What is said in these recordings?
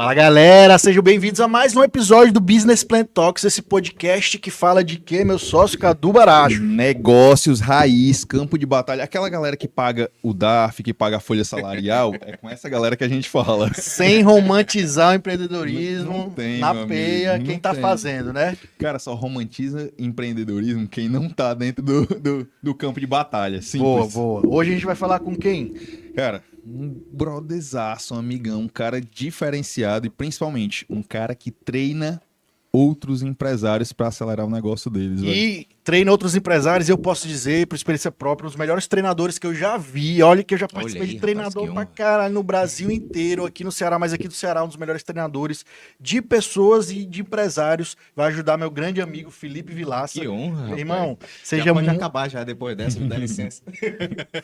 Fala galera, sejam bem-vindos a mais um episódio do Business Plan Talks, esse podcast que fala de quê, meu sócio Cadu Baracho? Negócios, raiz, campo de batalha, aquela galera que paga o DARF, que paga a folha salarial, é com essa galera que a gente fala. Sem romantizar o empreendedorismo, Não tem, na meu peia, amigo, quem não tá tem. fazendo, né? Cara, só romantiza empreendedorismo quem não tá dentro do campo de batalha, Boa, simples. boa. Hoje a gente vai falar com quem? Cara, um brotherzaço, um amigão, um cara diferenciado e principalmente um cara que treina outros empresários para acelerar o negócio deles, velho. E treina outros empresários, eu posso dizer, por experiência própria, os melhores treinadores que eu já vi. Olha que eu já participei aí, de treinador rapaz, que pra honra. caralho no Brasil inteiro, aqui no Ceará, mas aqui do Ceará, um dos melhores treinadores de pessoas e de empresários. Vai ajudar meu grande amigo Felipe Vilaça. Que honra, rapaz. Irmão, Já seja pode muito... acabar já depois dessa, me dá licença.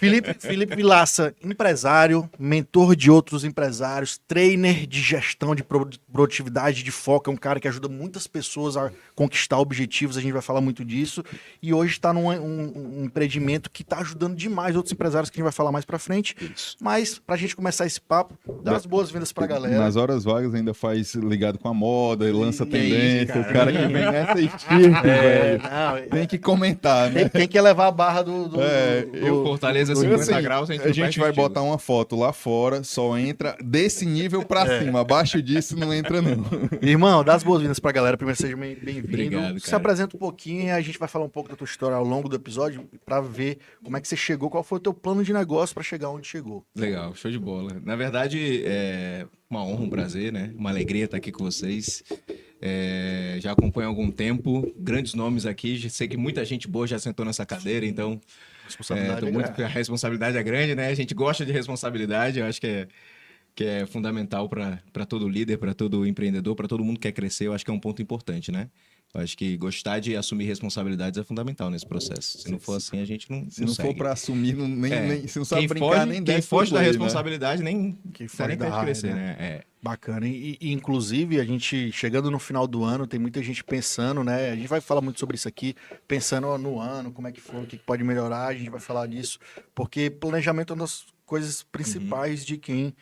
Felipe Vilaça, empresário, mentor de outros empresários, trainer de gestão de produtividade, de foco, é um cara que ajuda muitas pessoas a conquistar objetivos, a gente vai falar muito disso, e hoje está num um empreendimento que está ajudando demais outros empresários que a gente vai falar mais pra frente, mas pra gente começar esse papo, dá as boas-vindas pra galera. Nas horas vagas ainda faz ligado com a moda, lança Isso, tendência, cara. o cara que vem nessa estirpe, velho. Não, Tem que comentar, né? tem que elevar a barra do Eu Fortaleza Assim, 50 graus, a não gente faz vai sentido. botar uma foto lá fora, só entra desse nível pra cima. Abaixo disso não entra, não. Irmão, dá as boas-vindas pra galera. Primeiro, seja bem-vindo. Obrigado, Se cara. apresenta um pouquinho e a gente vai falar um pouco da tua história ao longo do episódio pra ver como é que você chegou, qual foi o teu plano de negócio pra chegar onde chegou. Legal, show de bola. Na verdade, é uma honra, um prazer, né? Uma alegria estar aqui com vocês. Já acompanho há algum tempo, grandes nomes aqui. Já sei que muita gente boa já sentou nessa cadeira, então a responsabilidade é grande, né? A gente gosta de responsabilidade, eu acho que é fundamental para todo líder, para todo empreendedor, para todo mundo que quer crescer. Eu acho que é um ponto importante, né? Eu acho que gostar de assumir responsabilidades é fundamental nesse processo. Se não for assim, a gente não Se não segue. for pra assumir, se não sabe Quem brincar, foge, nem quem desce foge pro da play, né? responsabilidade nem Que dá nem foge da pra crescer, raia, né? Bacana. E, inclusive, a gente, chegando no final do ano, tem muita gente pensando, né? A gente vai falar muito sobre isso aqui, pensando no ano, como é que foi, o que pode melhorar, a gente vai falar disso, porque planejamento é uma das coisas principais de quem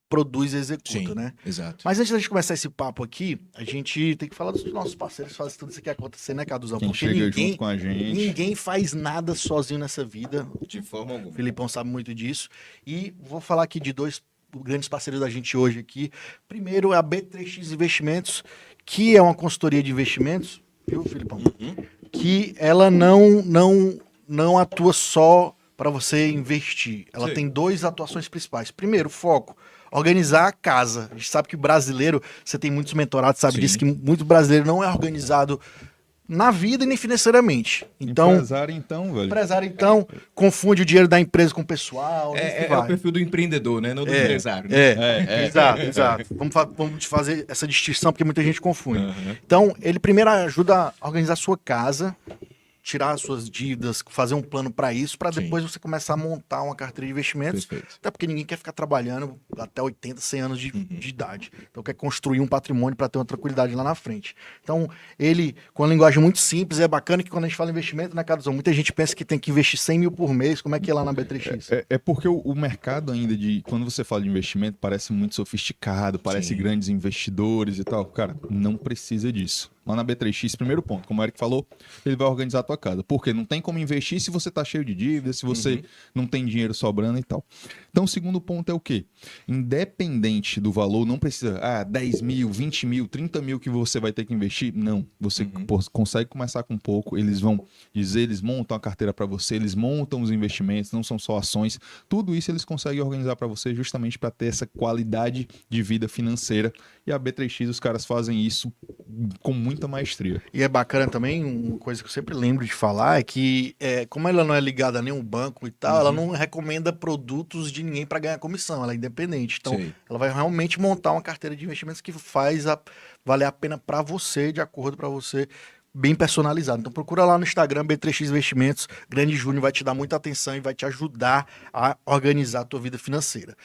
produz e executa, Sim, né? exato. Mas antes da gente começar esse papo aqui, a gente tem que falar dos nossos parceiros que fazem tudo isso aqui acontecer, né, Caduzão? Quem Porque chega junto com a gente. ninguém faz nada sozinho nessa vida. De forma O alguma. Filipão sabe muito disso. E vou falar aqui de dois grandes parceiros da gente hoje aqui. Primeiro é a B3X Investimentos, que é uma consultoria de investimentos, viu, Filipão? Que ela não atua só para você investir. Ela Sim. tem duas atuações principais. Primeiro, foco. Organizar a casa. A gente sabe que o brasileiro, você tem muitos mentorados, sabe Sim. disso, que muito brasileiro não é organizado na vida e nem financeiramente. Então, Empresário, então, velho. empresário, então, confunde o dinheiro da empresa com o pessoal. É vai. o perfil do empreendedor, né? Não do empresário. Né? Exato. Vamos fazer essa distinção, porque muita gente confunde. Aham. Então, ele primeiro ajuda a organizar a sua casa, tirar as suas dívidas, fazer um plano para isso, para Sim. depois você começar a montar uma carteira de investimentos. Perfeito. Até porque ninguém quer ficar trabalhando até 80, 100 anos de idade. Então quer construir um patrimônio para ter uma tranquilidade lá na frente. Então ele, com uma linguagem muito simples, é bacana que quando a gente fala em investimento, né, Carlos? Muita gente pensa que tem que investir 100 mil por mês. Como é que é lá na B3X? É porque o mercado ainda quando você fala de investimento, parece muito sofisticado, parece Sim. grandes investidores e tal. Cara, não precisa disso. Lá na B3X, primeiro ponto, como o Eric falou, ele vai organizar a tua casa. Porque não tem como investir se você tá cheio de dívidas, se você não tem dinheiro sobrando e tal. Então, o segundo ponto é o quê? Independente do valor, não precisa, 10 mil, 20 mil, 30 mil que você vai ter que investir. Não, você consegue começar com pouco, eles vão dizer, eles montam a carteira para você, eles montam os investimentos, não são só ações. Tudo isso eles conseguem organizar para você justamente para ter essa qualidade de vida financeira. E a B3X, os caras fazem isso com muita maestria. E é bacana também, uma coisa que eu sempre lembro de falar é que, como ela não é ligada a nenhum banco e tal, ela não recomenda produtos de ninguém para ganhar comissão, ela é independente. Então, Sim. ela vai realmente montar uma carteira de investimentos que faz valer a pena para você, de acordo para você, bem personalizado. Então procura lá no Instagram, B3X Investimentos, Grande Júnior vai te dar muita atenção e vai te ajudar a organizar a tua vida financeira.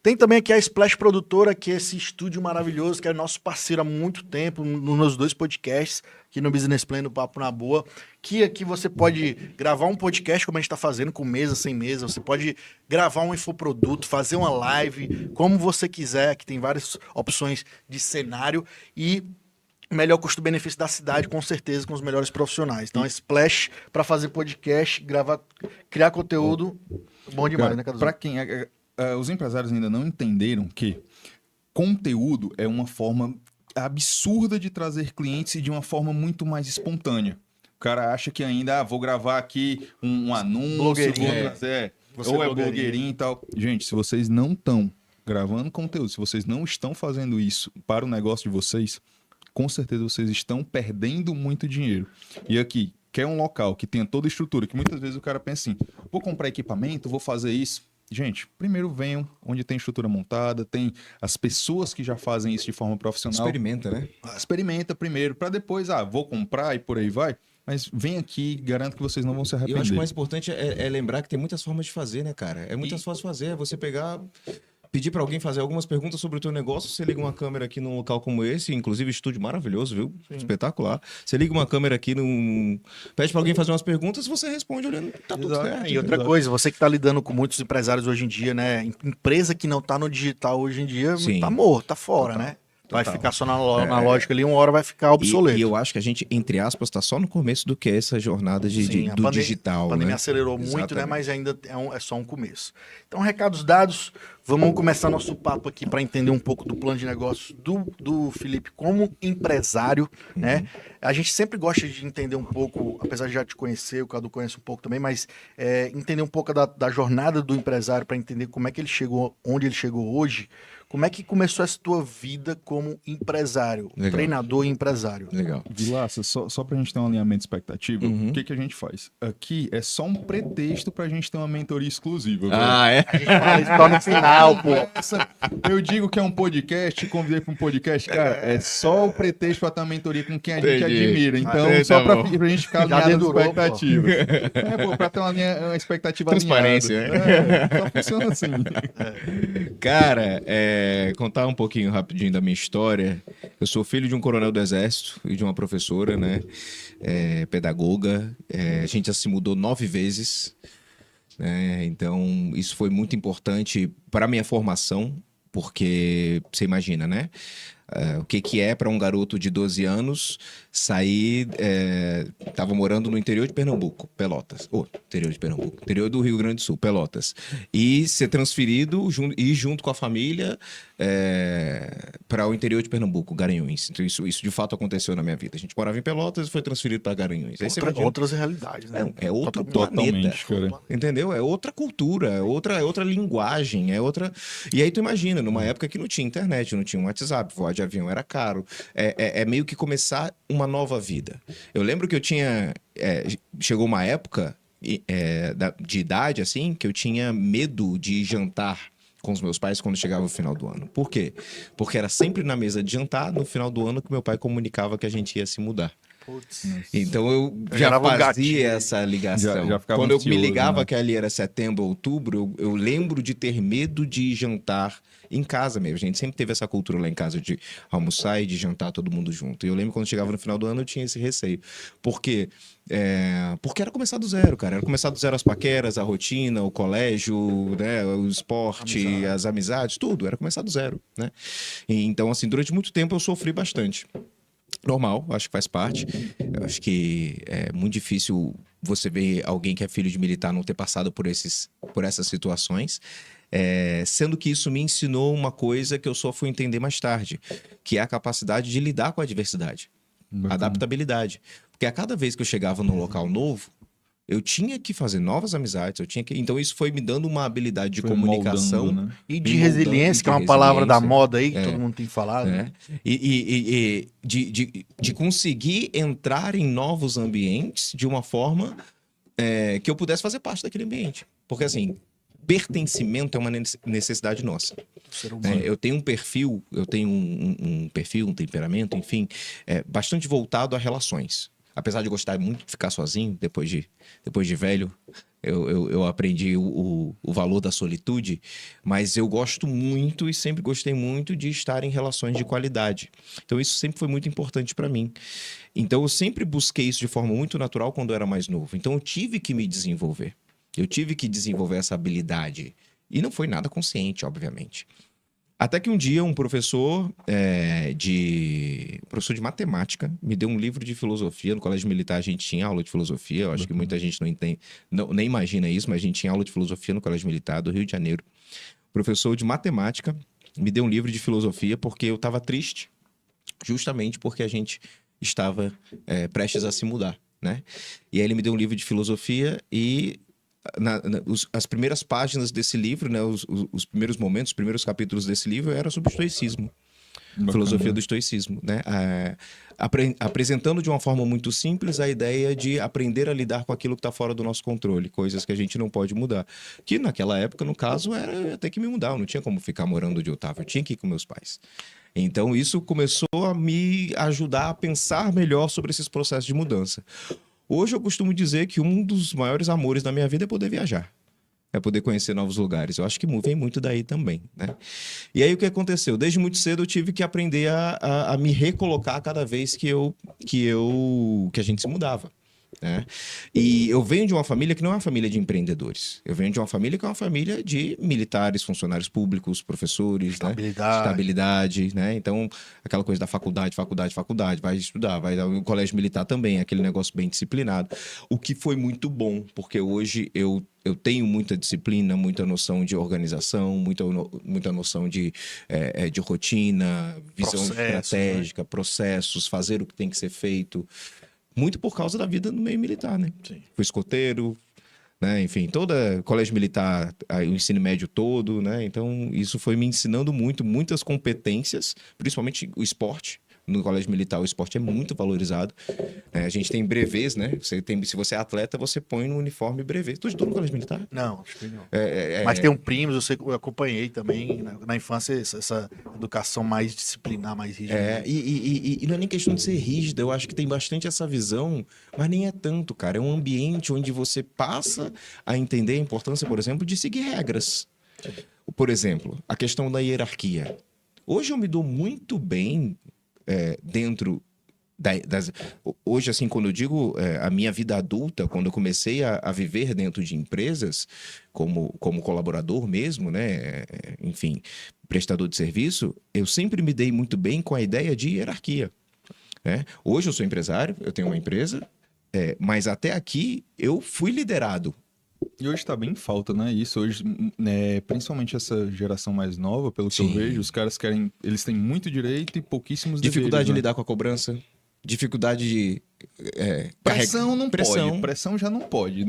Tem também aqui a Splash Produtora, que é esse estúdio maravilhoso, que é nosso parceiro há muito tempo, nos meus 2 podcasts, aqui no Business Plan, no Papo na Boa, que aqui você pode gravar um podcast, como a gente está fazendo, com mesa, sem mesa, você pode gravar um infoproduto, fazer uma live, como você quiser, que tem várias opções de cenário e melhor custo-benefício da cidade, com certeza, com os melhores profissionais. Então, a Splash para fazer podcast, gravar, criar conteúdo, bom demais, né, Cadu? Para quem... os empresários ainda não entenderam que conteúdo é uma forma absurda de trazer clientes e de uma forma muito mais espontânea. O cara acha que ainda, vou gravar aqui um anúncio, Blogueirinho. vou trazer, Você ou é é blogueirinho. blogueirinho e tal. Gente, se vocês não estão gravando conteúdo, se vocês não estão fazendo isso para o negócio de vocês, com certeza vocês estão perdendo muito dinheiro. E aqui, quer um local que tenha toda a estrutura, que muitas vezes o cara pensa assim, vou comprar equipamento, vou fazer isso. Gente, primeiro venham onde tem estrutura montada, tem as pessoas que já fazem isso de forma profissional. Experimenta, né? Experimenta primeiro, para depois, vou comprar e por aí vai. Mas vem aqui, garanto que vocês não vão se E eu arrepender. acho que o mais importante é lembrar que tem muitas formas de fazer, né, cara? É muitas formas de fazer. É você pegar, pedir para alguém fazer algumas perguntas sobre o teu negócio. Você liga uma câmera aqui num local como esse, inclusive estúdio maravilhoso, viu? Espetacular. Você liga uma câmera aqui pede para alguém fazer umas perguntas, você responde olhando, tá tudo Exato. certo. E outra coisa, você que está lidando com muitos empresários hoje em dia, né? Empresa que não está no digital hoje em dia, Sim. tá morto, tá fora, Total. né? Vai Total. ficar só na lógica ali, uma hora vai ficar obsoleto. E eu acho que a gente, entre aspas, tá só no começo do que é essa jornada Sim, do digital, a pandemia né? acelerou muito, né? Exatamente. Mas ainda é só um começo. Então, recados dados, vamos começar nosso papo aqui para entender um pouco do plano de negócios do Felipe como empresário, né? A gente sempre gosta de entender um pouco, apesar de já te conhecer, o Cadu conhece um pouco também, mas entender um pouco da jornada do empresário para entender como é que ele chegou, onde ele chegou hoje. Como é que começou essa tua vida como empresário, Legal. treinador e empresário? Legal. Vilaça, só pra gente ter um alinhamento de expectativa, Uhum. o que a gente faz? Aqui é só um pretexto pra gente ter uma mentoria exclusiva. Ah, é? A gente fala isso só no final, pô. Eu digo que é um podcast, convidei para um podcast, cara, é só o pretexto para ter uma mentoria com quem a gente Entendi. admira. Então, Tá só bom. pra gente ficar Já alinhado nas dedurou, expectativas. Pra ter uma expectativa Transparência, alinhada. Só funciona assim. Cara, contar um pouquinho rapidinho da minha história. Eu sou filho de um coronel do Exército e de uma professora, né? Pedagoga. A gente já se mudou 9 vezes. Né? Então, isso foi muito importante para a minha formação, porque você imagina, né? O que é para um garoto de 12 anos sair... Estava morando no interior de Pernambuco, Pelotas. Interior de Pernambuco. Interior do Rio Grande do Sul, Pelotas. E ser transferido, ir junto com a família para o interior de Pernambuco, Garanhuns. Então isso de fato aconteceu na minha vida. A gente morava em Pelotas e foi transferido para Garanhuns. Aí você imagina, Outras realidades, né? é outro Totalmente, planeta. cara. Entendeu? É outra cultura, é outra linguagem, é outra... E aí tu imagina, numa época que não tinha internet, não tinha um WhatsApp, voar de avião era caro. É meio que começar uma nova vida. Eu lembro que eu tinha... chegou uma época de idade, assim, que eu tinha medo de jantar com os meus pais quando chegava o final do ano. Por quê? Porque era sempre na mesa de jantar, no final do ano, que meu pai comunicava que a gente ia se mudar. Putz. Então eu já gerava um gatilho. fazia essa ligação. Já ficava Quando eu me ansioso, ligava né? que ali era setembro, outubro, eu lembro de ter medo de jantar em casa mesmo. A gente sempre teve essa cultura lá em casa de almoçar e de jantar todo mundo junto. E eu lembro quando chegava no final do ano eu tinha esse receio. Por quê? Porque era começar do zero, cara. Era começar do zero as paqueras, a rotina, o colégio, né, o esporte, as amizades, tudo. Era começar do zero, né? E, então, assim, durante muito tempo eu sofri bastante. Normal, acho que faz parte. Eu acho que é muito difícil você ver alguém que é filho de militar não ter passado por essas situações. Sendo que isso me ensinou uma coisa que eu só fui entender mais tarde, que é a capacidade de lidar com a adversidade. Bacana. Adaptabilidade. Porque a cada vez que eu chegava num local novo, eu tinha que fazer novas amizades, então isso foi me dando uma habilidade de Foi comunicação. moldando, né? E Me de moldando, resiliência, que é uma de palavra da resiliência. moda aí, que todo mundo tem falado. Né? E de conseguir entrar em novos ambientes de uma forma que eu pudesse fazer parte daquele ambiente. Porque, assim, pertencimento é uma necessidade nossa. Do ser humano. Eu tenho um perfil, um temperamento, enfim, bastante voltado a relações. apesar de gostar muito de ficar sozinho, depois de velho, eu aprendi o valor da solitude, mas eu gosto muito e sempre gostei muito de estar em relações de qualidade. Então isso sempre foi muito importante para mim. Então eu sempre busquei isso de forma muito natural quando eu era mais novo. Então eu tive que me desenvolver. Eu tive que desenvolver essa habilidade. E não foi nada consciente, obviamente. Até que um dia um professor de matemática me deu um livro de filosofia. No colégio militar a gente tinha aula de filosofia. Eu acho que muita gente não entende, nem imagina isso, mas a gente tinha aula de filosofia no colégio militar do Rio de Janeiro. O professor de matemática me deu um livro de filosofia porque eu estava triste, justamente porque a gente estava prestes a se mudar, né? E aí ele me deu um livro de filosofia e as primeiras páginas desse livro, né, os primeiros momentos, os primeiros capítulos desse livro eram sobre o estoicismo. Bacana. Filosofia do estoicismo, né? Apresentando de uma forma muito simples a ideia de aprender a lidar com aquilo que está fora do nosso controle, coisas que a gente não pode mudar. Que naquela época, no caso, era até que me mudar, eu não tinha como ficar morando onde eu estava, eu tinha que ir com meus pais. Então isso começou a me ajudar a pensar melhor sobre esses processos de mudança. Hoje eu costumo dizer que um dos maiores amores da minha vida é poder viajar. É poder conhecer novos lugares. Eu acho que vem muito daí também, né? E aí o que aconteceu? Desde muito cedo eu tive que aprender a me recolocar cada vez que a gente se mudava, né? E eu venho de uma família que não é uma família de empreendedores. Eu venho de uma família que é uma família de militares, funcionários públicos, professores, estabilidade, né? Então, aquela coisa da faculdade, vai estudar, vai ao colégio militar também, aquele negócio bem disciplinado. O que foi muito bom, porque hoje eu tenho muita disciplina, muita noção de organização, muita noção de rotina, visão estratégica, né? Processos, fazer o que tem que ser feito. Muito por causa da vida no meio militar, né? Sim. Fui escoteiro, né? Enfim, toda colégio militar, o ensino médio todo, né? Então, isso foi me ensinando muitas competências, principalmente o esporte. No colégio militar, o esporte é muito valorizado. A gente tem brevês, né? Se você é atleta, você põe no uniforme brevê. Tu estudou no colégio militar? Não, acho que não. Mas tem primos, eu acompanhei também na infância essa educação mais disciplinar, mais rígida. E não é nem questão de ser rígida, eu acho que tem bastante essa visão, mas nem é tanto, cara. É um ambiente onde você passa a entender a importância, por exemplo, de seguir regras. Por exemplo, a questão da hierarquia. Hoje eu me dou muito bem dentro hoje, assim, quando eu digo a minha vida adulta, quando eu comecei a viver dentro de empresas como colaborador mesmo, né? Enfim, prestador de serviço, eu sempre me dei muito bem com a ideia de hierarquia, né? Hoje eu sou empresário, eu tenho uma empresa, mas até aqui eu fui liderado. E hoje tá bem em falta, né? Isso hoje, né, principalmente essa geração mais nova, pelo que eu vejo, os caras eles têm muito direito e pouquíssimos dificuldade deveres, de né? lidar com a cobrança, dificuldade de pressão não pode, pressão já não pode.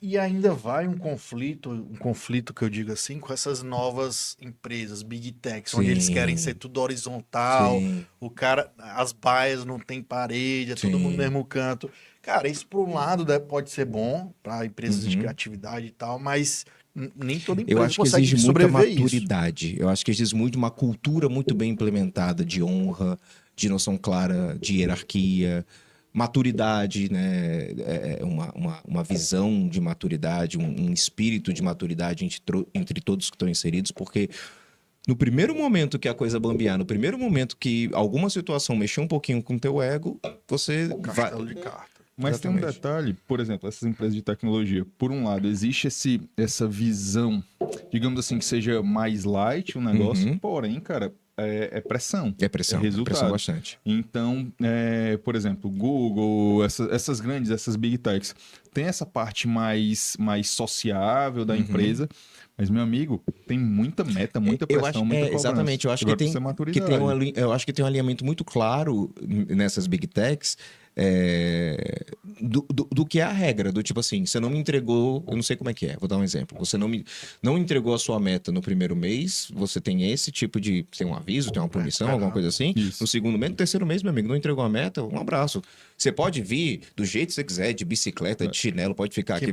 E ainda vai um conflito que eu digo assim, com essas novas empresas, Big Techs, onde eles querem ser tudo horizontal, o cara, as baias não tem parede, é todo mundo no mesmo canto. Cara, isso por um lado pode ser bom para empresas de criatividade e tal, mas nem toda empresa consegue sobreviver isso. Eu acho que exige muita maturidade. Eu acho que exige muito uma cultura muito bem implementada de honra, de noção clara de hierarquia, maturidade, né? Uma visão de maturidade, um espírito de maturidade entre todos que estão inseridos, porque no primeiro momento que a coisa bambear, no primeiro momento que alguma situação mexer um pouquinho com o teu ego, você Castelo de carta. Mas exatamente. Tem um detalhe, por exemplo, essas empresas de tecnologia, por um lado, existe essa visão, digamos assim, que seja mais light o negócio, porém, cara, é pressão. É pressão, resultado. Pressão bastante. Então, por exemplo, Google, essas grandes, essas Big Techs, tem essa parte mais sociável da empresa, mas, meu amigo, tem muita meta, muita pressão, muita cobrança. Exatamente, eu acho eu acho que tem um alinhamento muito claro nessas Big Techs, do que é a regra, do tipo assim, você não me entregou, eu não sei como é que vou dar um exemplo, você não entregou a sua meta no primeiro mês, você tem esse tipo de, tem um aviso, tem uma punição, alguma coisa assim, isso. No segundo mês, no terceiro mês, meu amigo, não entregou a meta, um abraço. Você pode vir do jeito que você quiser, de bicicleta, de chinelo, pode ficar aqui.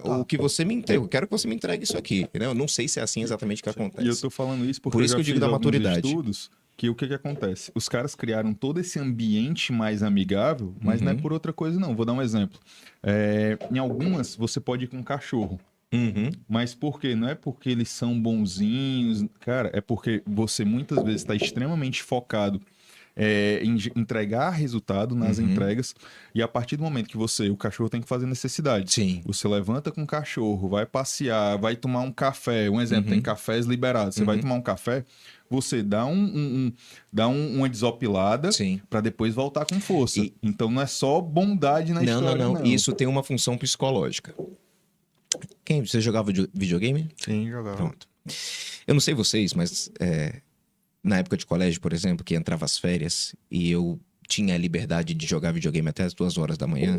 O que você me entrega, eu quero que você me entregue isso aqui. Eu não sei se é assim exatamente que acontece. E eu tô falando isso porque por isso que eu digo da maturidade. Estudos que o que acontece? Os caras criaram todo esse ambiente mais amigável, mas não é por outra coisa, não. Vou dar um exemplo. Em algumas, você pode ir com um cachorro. Mas por quê? Não é porque eles são bonzinhos, cara, é porque você muitas vezes está extremamente focado em entregar resultado nas entregas, e a partir do momento que o cachorro tem que fazer necessidade. Sim. Você levanta com o cachorro, vai passear, vai tomar um café, um exemplo, tem cafés liberados, você vai tomar um café, você dá uma desopilada para depois voltar com força. Então não é só bondade na história, não. Isso tem uma função psicológica. Você jogava videogame? Sim, jogava. Pronto. Eu não sei vocês, mas na época de colégio, por exemplo, que entrava as férias e eu tinha a liberdade de jogar videogame até as 2 horas da manhã,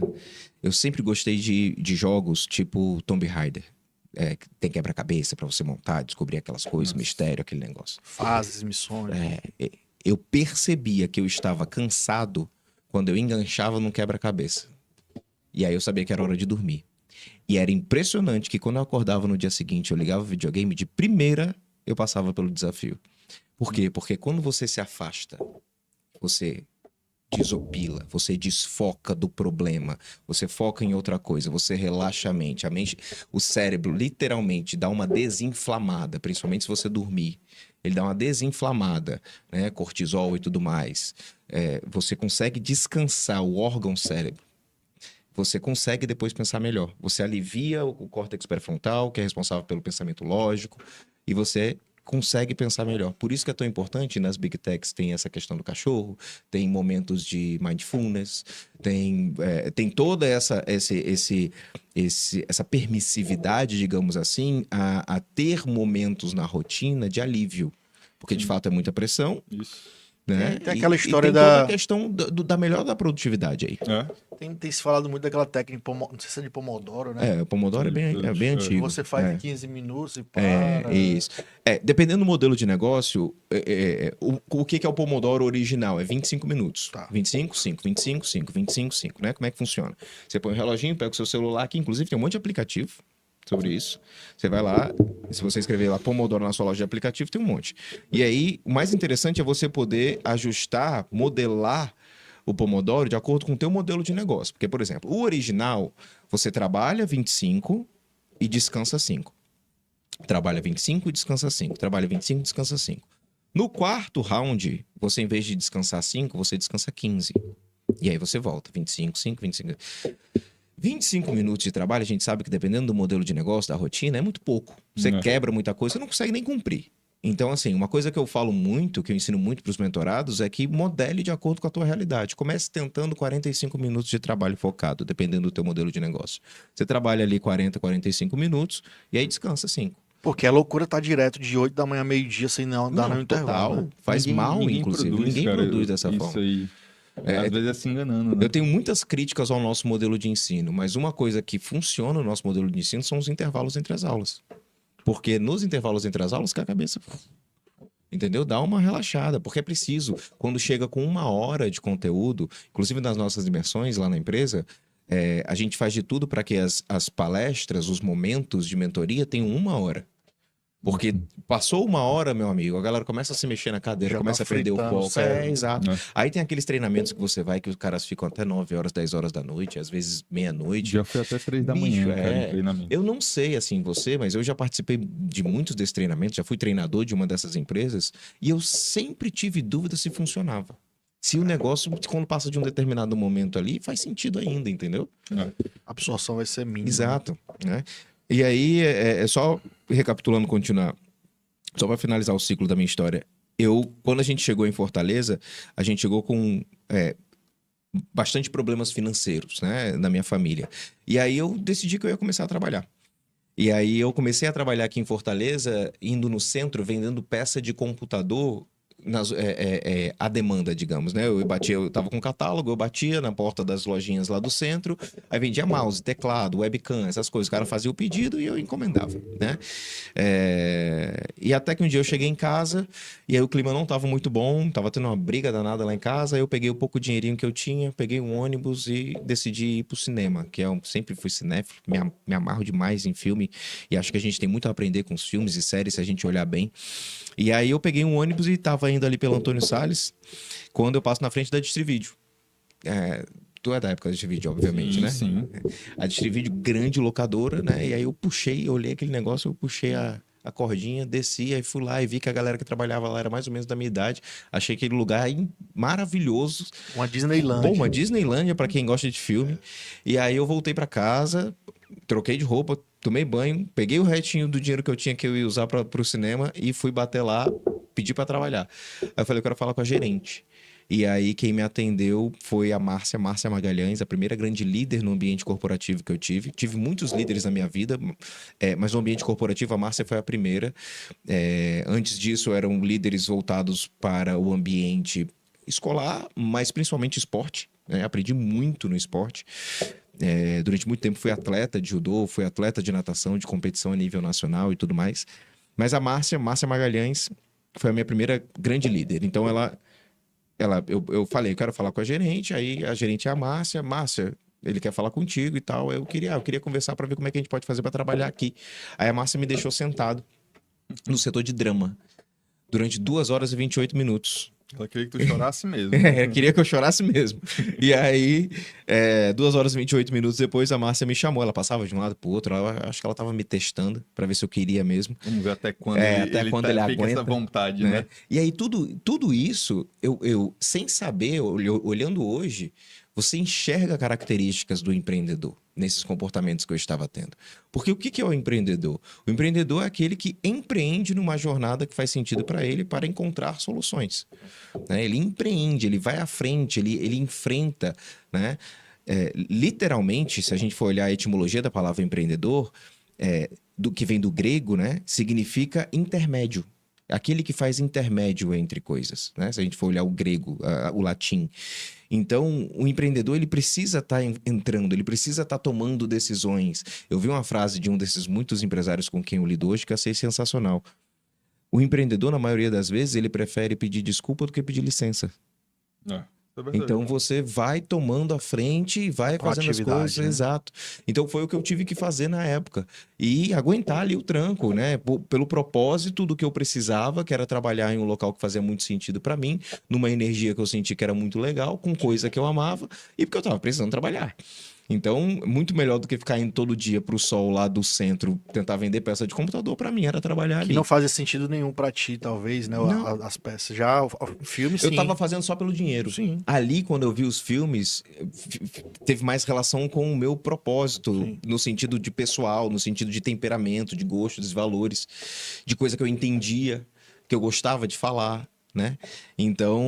eu sempre gostei de jogos tipo Tomb Raider. Que tem quebra-cabeça pra você montar, descobrir aquelas coisas, mistério, aquele negócio. Fases, missões. Eu percebia que eu estava cansado quando eu enganchava num quebra-cabeça. E aí eu sabia que era hora de dormir. E era impressionante que quando eu acordava no dia seguinte, eu ligava o videogame, de primeira eu passava pelo desafio. Por quê? Porque quando você se afasta, você desopila, você desfoca do problema, você foca em outra coisa, você relaxa a mente. O cérebro literalmente dá uma desinflamada, principalmente se você dormir. Ele dá uma desinflamada, né? Cortisol e tudo mais. Você consegue descansar o órgão cérebro. Você consegue depois pensar melhor. Você alivia o córtex pré-frontal, que é responsável pelo pensamento lógico, e você consegue pensar melhor. Por isso que é tão importante, nas Big Techs tem essa questão do cachorro, tem momentos de mindfulness, tem toda essa permissividade, digamos assim, a ter momentos na rotina de alívio. Porque, de fato, é muita pressão. Isso. Né? Tem aquela história tem toda a questão da melhor da produtividade aí. Tem se falado muito daquela técnica, não sei se é de Pomodoro, né? O Pomodoro é bem antigo. Você faz em 15 minutos e para. Isso. Dependendo do modelo de negócio, o que é o Pomodoro original? É 25 minutos. Tá. 25, 5, 25, 5, 25, 5, né? Como é que funciona? Você põe um reloginho, pega o seu celular, que inclusive tem um monte de aplicativo sobre isso. Você vai lá, se você escrever lá Pomodoro na sua loja de aplicativo, tem um monte. E aí, o mais interessante é você poder ajustar, modelar o Pomodoro de acordo com o teu modelo de negócio. Porque, por exemplo, o original, você trabalha 25 e descansa 5. Trabalha 25 e descansa 5. Trabalha 25 e descansa 5. No quarto round, você, em vez de descansar 5, você descansa 15. E aí você volta. 25, 5, 25... 25 minutos de trabalho, a gente sabe que dependendo do modelo de negócio, da rotina, é muito pouco. Você quebra muita coisa, você não consegue nem cumprir. Então, assim, uma coisa que eu falo muito, que eu ensino muito para os mentorados, é que modele de acordo com a tua realidade. Comece tentando 45 minutos de trabalho focado, dependendo do teu modelo de negócio. Você trabalha ali 40, 45 minutos e aí descansa 5. Porque a loucura tá direto de 8 da manhã, meio-dia, sem não dar no intervalo. Total. Né? Faz mal, inclusive. Ninguém produz dessa forma. Isso aí. Às vezes é se enganando, né? Eu tenho muitas críticas ao nosso modelo de ensino, mas uma coisa que funciona no nosso modelo de ensino são os intervalos entre as aulas. Porque nos intervalos entre as aulas que a cabeça... Entendeu? Dá uma relaxada, porque é preciso. Quando chega com 1 hora de conteúdo, inclusive nas nossas imersões lá na empresa, a gente faz de tudo para que as palestras, os momentos de mentoria tenham 1 hora. Porque passou 1 hora, meu amigo, a galera começa a se mexer na cadeira, Já começa tá a perder o fritando, foco. sério. Exato. Aí tem aqueles treinamentos que você vai que os caras ficam até 9 horas, 10 horas da noite, às vezes meia-noite. Já foi até 3 da Bicho, manhã, cara, em treinamento. Eu não sei, assim, você, mas eu já participei de muitos desses treinamentos, já fui treinador de uma dessas empresas, e eu sempre tive dúvida se funcionava. Se o negócio, quando passa de um determinado momento ali, faz sentido ainda, entendeu? A absorção vai ser mínima. Exato. Né? E aí, só recapitulando, continuar. Só para finalizar o ciclo da minha história. Quando a gente chegou em Fortaleza, a gente chegou com bastante problemas financeiros, né, na minha família. E aí eu decidi que eu ia começar a trabalhar. E aí eu comecei a trabalhar aqui em Fortaleza, indo no centro, vendendo peça de computador à demanda, digamos, né? Eu tava com um catálogo, eu batia na porta das lojinhas lá do centro, aí vendia mouse, teclado, webcam, essas coisas. O cara fazia o pedido e eu encomendava, né? E até que um dia eu cheguei em casa e aí o clima não tava muito bom, tava tendo uma briga danada lá em casa, aí eu peguei o pouco dinheirinho que eu tinha, peguei um ônibus e decidi ir pro cinema, que eu sempre fui cinéfilo, me amarro demais em filme e acho que a gente tem muito a aprender com os filmes e séries se a gente olhar bem. E aí eu peguei um ônibus e tava tava indo ali pelo Antônio Salles, quando eu passo na frente da Distrivídeo. Tu é da época da Distrivídeo, obviamente, Sim, né? sim. A Distrivídeo, grande locadora, né? E aí eu olhei aquele negócio, eu puxei a cordinha, desci, aí fui lá e vi que a galera que trabalhava lá era mais ou menos da minha idade. Achei aquele lugar maravilhoso. Uma Disneylandia. Pô, uma Disneylândia pra quem gosta de filme. E aí eu voltei pra casa, troquei de roupa, tomei banho, peguei o restinho do dinheiro que eu tinha que eu ia usar pro cinema e fui bater lá, pedir pra trabalhar. Aí eu falei, eu quero falar com a gerente. E aí quem me atendeu foi a Márcia Magalhães, a primeira grande líder no ambiente corporativo que eu tive. Tive muitos líderes na minha vida, mas no ambiente corporativo a Márcia foi a primeira. Antes disso eram líderes voltados para o ambiente escolar, mas principalmente esporte. Né? Aprendi muito no esporte. Durante muito tempo fui atleta de judô, fui atleta de natação, de competição a nível nacional e tudo mais. Mas a Márcia Magalhães, foi a minha primeira grande líder. Então eu falei, eu quero falar com a gerente, aí a gerente é a Márcia, ele quer falar contigo e tal. Eu queria conversar para ver como é que a gente pode fazer para trabalhar aqui. Aí a Márcia me deixou sentado no setor de drama durante 2 horas e 28 minutos. Ela queria que tu chorasse mesmo. Queria que eu chorasse mesmo. E aí, 2 horas e 28 minutos depois, a Márcia me chamou. Ela passava de um lado pro outro. Acho que ela tava me testando para ver se eu queria mesmo. Vamos ver até quando ele fica aguenta, essa vontade, né? né? E aí, tudo isso, eu sem saber, olhando hoje, você enxerga características do empreendedor nesses comportamentos que eu estava tendo. Porque o que é o empreendedor? O empreendedor é aquele que empreende numa jornada que faz sentido para ele para encontrar soluções. Né? Ele empreende, ele vai à frente, ele enfrenta. Né? Literalmente, se a gente for olhar a etimologia da palavra empreendedor, do que vem do grego, né? Significa intermédio. Aquele que faz intermédio entre coisas, né? Se a gente for olhar o grego, o latim. Então, o empreendedor, ele precisa estar entrando, ele precisa estar tomando decisões. Eu vi uma frase de um desses muitos empresários com quem eu lido hoje que eu achei sensacional. O empreendedor, na maioria das vezes, ele prefere pedir desculpa do que pedir licença. Então você vai tomando a frente e vai fazendo as coisas, né? Exato. Então foi o que eu tive que fazer na época. E aguentar ali o tranco, né? Pelo propósito do que eu precisava, que era trabalhar em um local que fazia muito sentido para mim, numa energia que eu senti que era muito legal, com coisa que eu amava, e porque eu tava precisando trabalhar. Então, muito melhor do que ficar indo todo dia pro sol lá do centro tentar vender peça de computador, para mim era trabalhar ali. Que não fazia sentido nenhum para ti, talvez, né? As peças. Já o filme, sim. Eu tava fazendo só pelo dinheiro. Sim. Ali, quando eu vi os filmes, teve mais relação com o meu propósito, sim, no sentido de pessoal, no sentido de temperamento, de gosto, dos valores, de coisa que eu entendia, que eu gostava de falar. Né? Então,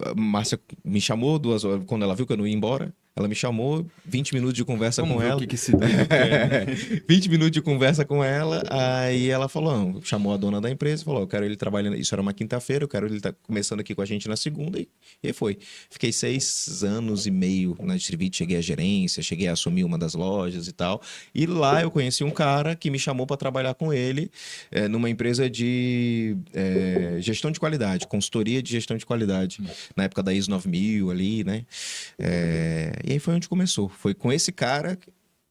a Márcia me chamou 2 horas, quando ela viu que eu não ia embora, ela me chamou, 20 minutos de conversa com ela. O que se deve, né? 20 minutos de conversa com ela, aí ela falou, chamou a dona da empresa, falou, eu quero ele trabalhando, isso era uma quinta-feira, eu quero ele estar começando aqui com a gente na segunda, e aí foi. Fiquei 6 anos e meio na Distrivídeo, cheguei à gerência, cheguei a assumir uma das lojas e tal, e lá eu conheci um cara que me chamou para trabalhar com ele, numa empresa de gestão de qualidade, consultoria de gestão de qualidade, na época da ISO 9000 ali, né? E aí foi onde começou. Foi com esse cara,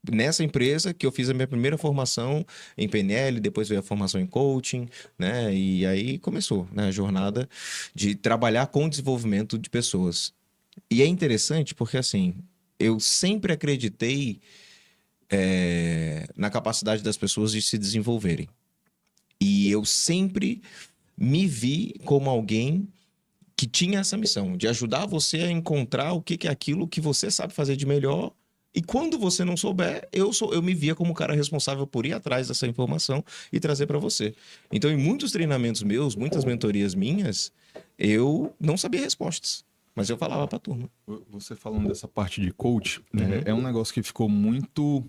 nessa empresa, que eu fiz a minha primeira formação em PNL, depois veio a formação em coaching, né? E aí começou, né, a jornada de trabalhar com o desenvolvimento de pessoas. E é interessante porque, assim, eu sempre acreditei na capacidade das pessoas de se desenvolverem. E eu sempre me vi como alguém que tinha essa missão de ajudar você a encontrar o que é aquilo que você sabe fazer de melhor. E quando você não souber, eu me via como o cara responsável por ir atrás dessa informação e trazer para você. Então, em muitos treinamentos meus, muitas mentorias minhas, eu não sabia respostas, mas eu falava para a turma. Você falando dessa parte de coach, é um negócio que ficou muito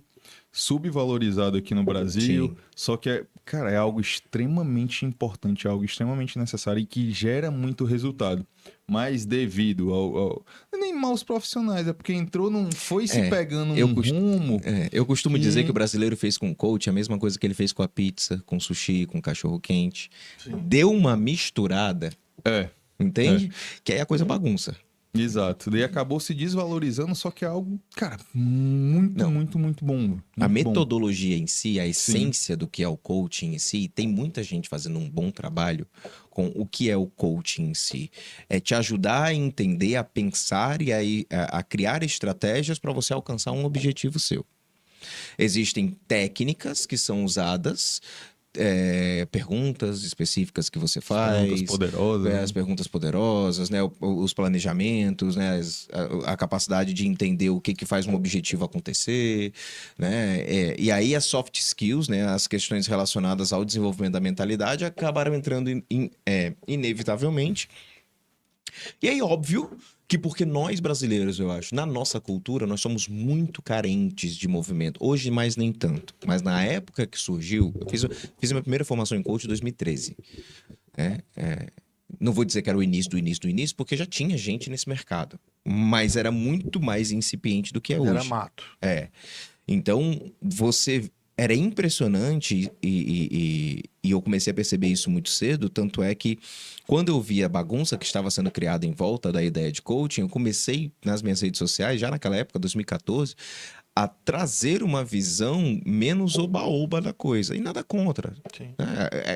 subvalorizado aqui no Brasil, sim, só que, cara, é algo extremamente importante, é algo extremamente necessário e que gera muito resultado. Mas devido ao nem maus profissionais, é porque entrou, não foi se pegando rumo. Eu costumo dizer que o brasileiro fez com o coach a mesma coisa que ele fez com a pizza, com o sushi, com o cachorro-quente. Deu uma misturada, entende? Que aí a coisa bagunça. Exato. Daí acabou se desvalorizando, só que é algo, cara, muito, Não. muito bom. Muito A bom. metodologia em si, a essência do que é o coaching em si, tem muita gente fazendo um bom trabalho com o que é o coaching em si. É te ajudar a entender, a pensar e a criar estratégias para você alcançar um objetivo seu. Existem técnicas que são usadas, perguntas específicas que você faz. Perguntas poderosas. As perguntas poderosas, né? Os planejamentos, né? A capacidade de entender o que faz um objetivo acontecer, né? E aí as soft skills, né? As questões relacionadas ao desenvolvimento da mentalidade acabaram entrando inevitavelmente. E aí, óbvio que porque nós brasileiros, eu acho, na nossa cultura, nós somos muito carentes de movimento. Hoje, mais nem tanto. Mas na época que surgiu, eu fiz a minha primeira formação em coach em 2013. Não vou dizer que era o início do início do início, porque já tinha gente nesse mercado. Mas era muito mais incipiente do que é hoje. Era mato. Então, era impressionante e eu comecei a perceber isso muito cedo, tanto é que quando eu vi a bagunça que estava sendo criada em volta da ideia de coaching, eu comecei nas minhas redes sociais, já naquela época, 2014, a trazer uma visão menos oba-oba da coisa. E nada contra. Sim.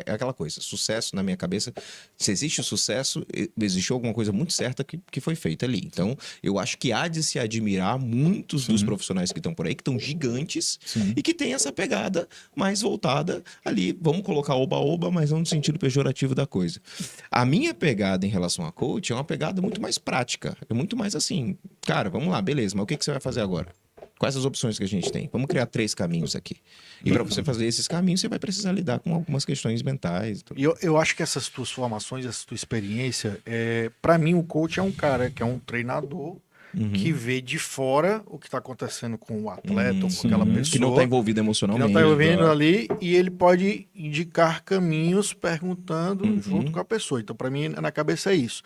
É aquela coisa, sucesso na minha cabeça. Se existe o sucesso, existiu alguma coisa muito certa que foi feita ali. Então, eu acho que há de se admirar muitos dos profissionais que estão por aí, que estão gigantes e que têm essa pegada mais voltada ali. Vamos colocar oba-oba, mas não no sentido pejorativo da coisa. A minha pegada em relação a coach é uma pegada muito mais prática. É muito mais assim, cara, vamos lá, beleza, mas o que você vai fazer agora? Quais as opções que a gente tem? Vamos criar 3 caminhos aqui. E para você fazer esses caminhos, você vai precisar lidar com algumas questões mentais. E eu acho que essas tuas formações, essa tua experiência, para mim o coach é um cara que é um treinador que vê de fora o que está acontecendo com o atleta ou com aquela pessoa. Que não está envolvido Que emocionalmente. não está envolvendo ali, e ele pode indicar caminhos perguntando junto com a pessoa. Então, para mim, na cabeça é isso.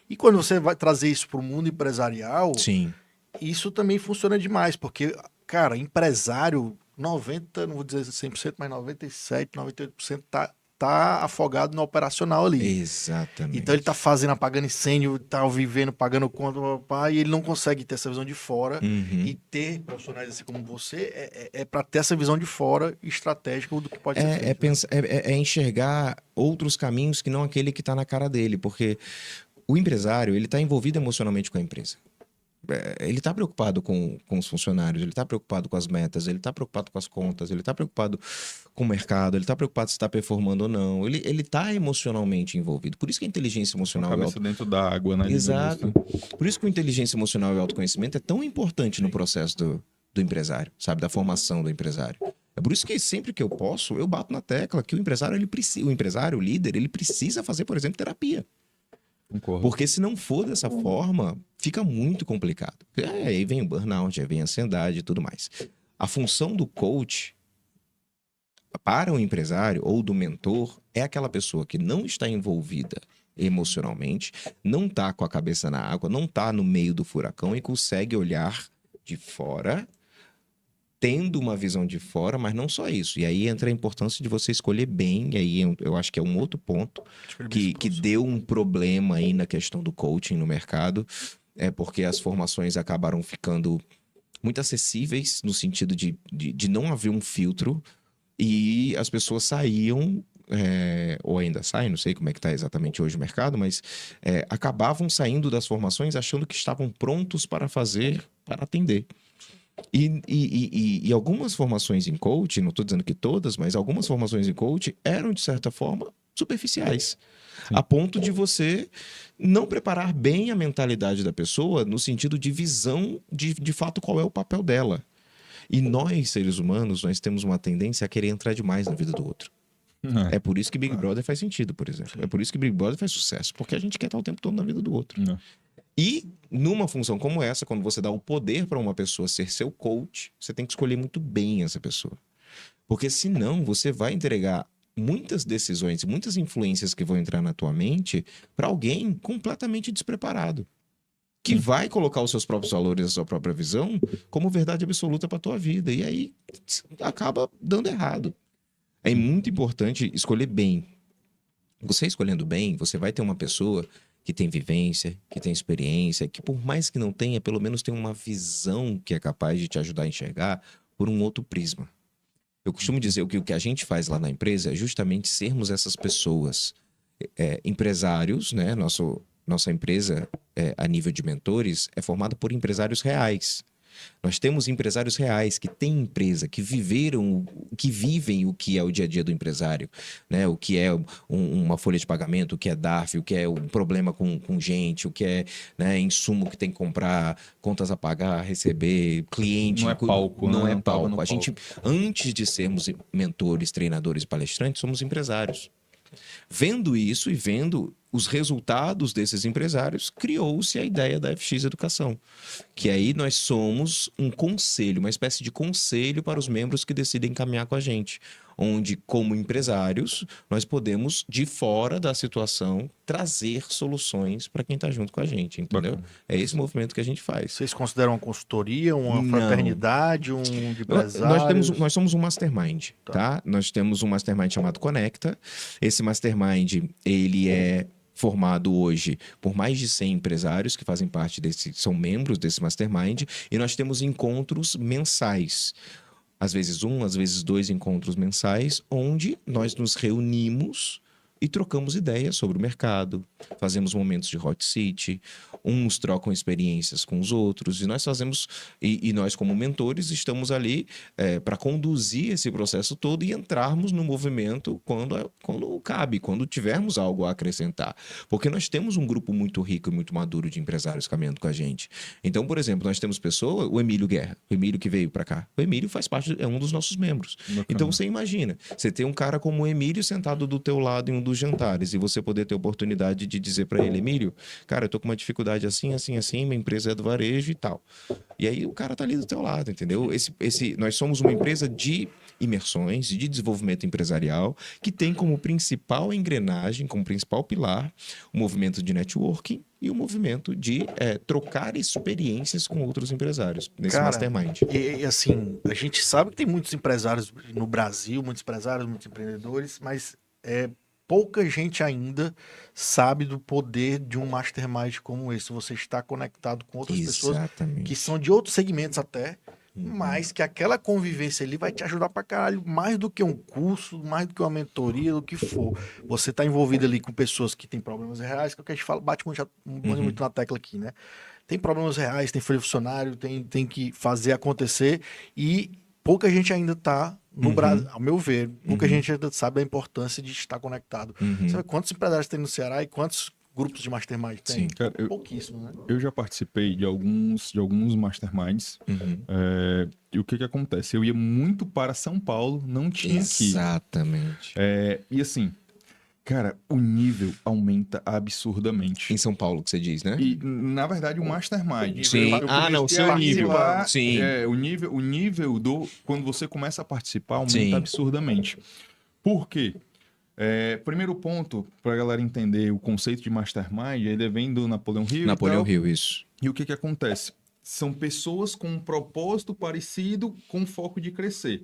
E quando você vai trazer isso para o mundo empresarial, Sim. isso também funciona demais, porque, cara, empresário, 90, não vou dizer 100%, mas 97, 98% tá afogado no operacional ali. Exatamente. Então ele tá fazendo, apagando incêndio, tá vivendo, pagando conta, e ele não consegue ter essa visão de fora. E ter profissionais assim como você é para ter essa visão de fora estratégica do que pode ser feito. É enxergar outros caminhos que não aquele que está na cara dele, porque o empresário, ele está envolvido emocionalmente com a empresa. Ele está preocupado com os funcionários, ele está preocupado com as metas, ele está preocupado com as contas, ele está preocupado com o mercado, ele está preocupado se está performando ou não. Ele está emocionalmente envolvido. Por isso que a inteligência emocional... Cabeça dentro da água, né? Exato. Por isso que a inteligência emocional e o autoconhecimento é tão importante no processo do empresário, sabe? Da formação do empresário. É por isso que sempre que eu posso, eu bato na tecla que o empresário, o líder, ele precisa fazer, por exemplo, terapia. Concordo. Porque se não for dessa forma, fica muito complicado. Aí vem o burnout, aí vem a ansiedade e tudo mais. A função do coach para o empresário ou do mentor é aquela pessoa que não está envolvida emocionalmente, não está com a cabeça na água, não está no meio do furacão e consegue olhar de fora, tendo uma visão de fora, mas não só isso. E aí entra a importância de você escolher bem, e aí eu acho que é um outro ponto que deu um problema aí na questão do coaching no mercado, porque as formações acabaram ficando muito acessíveis no sentido de não haver um filtro e as pessoas saíam, ou ainda saem, não sei como é que está exatamente hoje o mercado, mas acabavam saindo das formações achando que estavam prontos para atender. E algumas formações em coach, não estou dizendo que todas, mas algumas formações em coach eram, de certa forma, superficiais. Sim. A ponto de você não preparar bem a mentalidade da pessoa no sentido de visão de fato qual é o papel dela. E nós, seres humanos, nós temos uma tendência a querer entrar demais na vida do outro. É por isso que Big Brother faz sentido, por exemplo. É por isso que Big Brother faz sucesso, porque a gente quer estar o tempo todo na vida do outro. E numa função como essa, quando você dá o poder para uma pessoa ser seu coach, você tem que escolher muito bem essa pessoa. Porque senão você vai entregar muitas decisões, muitas influências que vão entrar na tua mente para alguém completamente despreparado. Que vai colocar os seus próprios valores, a sua própria visão, como verdade absoluta para a tua vida. E aí acaba dando errado. É muito importante escolher bem. Você escolhendo bem, você vai ter uma pessoa que tem vivência, que tem experiência, que por mais que não tenha, pelo menos tem uma visão que é capaz de te ajudar a enxergar por um outro prisma. Eu costumo dizer que o que a gente faz lá na empresa é justamente sermos essas pessoas, empresários, né? Nossa empresa, a nível de mentores, é formada por empresários reais. Nós temos empresários reais que têm empresa, que vivem o que é o dia a dia do empresário, né? O que é uma folha de pagamento, o que é DARF, o que é um problema com gente, o que é, né, insumo que tem que comprar, contas a pagar, receber, cliente. Não é palco, não né? é Não tava palco. no A gente, antes de sermos mentores, treinadores, palestrantes, somos empresários. Vendo isso e vendo os resultados desses empresários, criou-se a ideia da FX Educação. Que aí nós somos um conselho, uma espécie de conselho para os membros que decidem caminhar com a gente. Onde, como empresários, nós podemos, de fora da situação, trazer soluções para quem está junto com a gente, entendeu? Bacana. É esse movimento que a gente faz. Vocês consideram uma consultoria, uma Não. fraternidade, um de empresários? Nós somos um mastermind, tá? Nós temos um mastermind chamado Conecta. Esse mastermind, ele é formado hoje por mais de 100 empresários que fazem parte são membros desse mastermind, e nós temos encontros mensais. Às vezes às vezes 2 encontros mensais, onde nós nos reunimos e trocamos ideias sobre o mercado, fazemos momentos de hot seat, uns trocam experiências com os outros, e nós fazemos, e nós como mentores estamos ali para conduzir esse processo todo e entrarmos no movimento quando cabe, quando tivermos algo a acrescentar. Porque nós temos um grupo muito rico e muito maduro de empresários caminhando com a gente. Então, por exemplo, nós temos o Emílio Guerra, o Emílio que veio para cá. O Emílio faz parte, é um dos nossos membros. Bacana. Então, você imagina, você tem um cara como o Emílio sentado do teu lado em um dos jantares e você poder ter a oportunidade de dizer para ele: Emílio, cara, eu tô com uma dificuldade assim, minha empresa é do varejo e tal. E aí o cara tá ali do teu lado, entendeu? Nós somos uma empresa de imersões, de desenvolvimento empresarial, que tem como principal engrenagem, como principal pilar, o movimento de networking e o movimento de trocar experiências com outros empresários nesse Cara, mastermind. E assim, a gente sabe que tem muitos empresários no Brasil, muitos empresários, muitos empreendedores, mas pouca gente ainda sabe do poder de um mastermind como esse. Você está conectado com outras pessoas que são de outros segmentos até, mas que aquela convivência ali vai te ajudar pra caralho, mais do que um curso, mais do que uma mentoria, do que for. Você tá envolvido ali com pessoas que têm problemas reais, que é o que a gente fala, bate muito na tecla aqui, né? Tem problemas reais, tem folha de funcionário, tem que fazer acontecer, e pouca gente ainda tá no Brasil, ao meu ver, pouca gente ainda sabe da importância de estar conectado. Sabe quantos empresários tem no Ceará e quantos grupos de mastermind tem? Sim. Cara, Pouquíssimo, né? Eu já participei de alguns masterminds. E o que acontece? Eu ia muito para São Paulo, não tinha aqui. Exatamente. E assim, cara, o nível aumenta absurdamente. Em São Paulo, que você diz, né? E, na verdade, o mastermind. Sim. Eu O seu comecei nível. a Sim. o nível quando você começa a participar aumenta Sim. absurdamente. Por quê? Primeiro ponto, para a galera entender o conceito de mastermind, ele vem do Napoleão Hill. Napoleão Hill, isso. E o que acontece? São pessoas com um propósito parecido, com foco de crescer.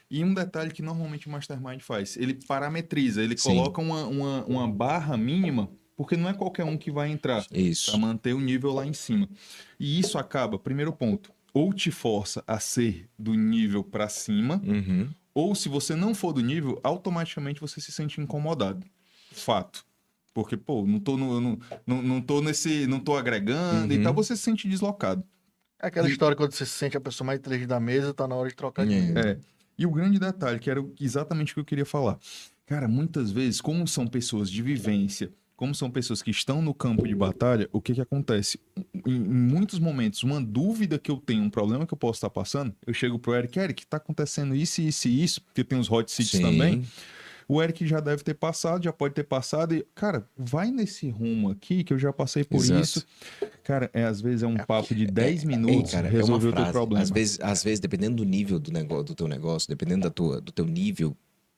E um detalhe que normalmente o mastermind faz, ele parametriza, ele Sim. coloca uma barra mínima, porque não é qualquer um que vai entrar, Isso. para manter o nível lá em cima. E isso acaba, primeiro ponto, ou te força a ser do nível para cima, ou se você não for do nível, automaticamente você se sente incomodado. Fato. Porque, pô, não tô agregando e tal, você se sente deslocado. É aquela história quando você se sente a pessoa mais inteligente da mesa, tá na hora de trocar de mesa. E o grande detalhe, que era exatamente o que eu queria falar. Cara, muitas vezes, como são pessoas de vivência, como são pessoas que estão no campo de batalha, o que acontece? Em muitos momentos, uma dúvida que eu tenho, um problema que eu posso estar passando, eu chego pro Eric, tá acontecendo isso, isso e isso, porque tem os hot seats também. O Eric já deve ter passado, já pode ter passado. E, cara, vai nesse rumo aqui que eu já passei por isso. Cara, às vezes é um papo de 10 minutos cara, resolver o teu problema. Às vezes, dependendo do nível do teu negócio, dependendo do teu nível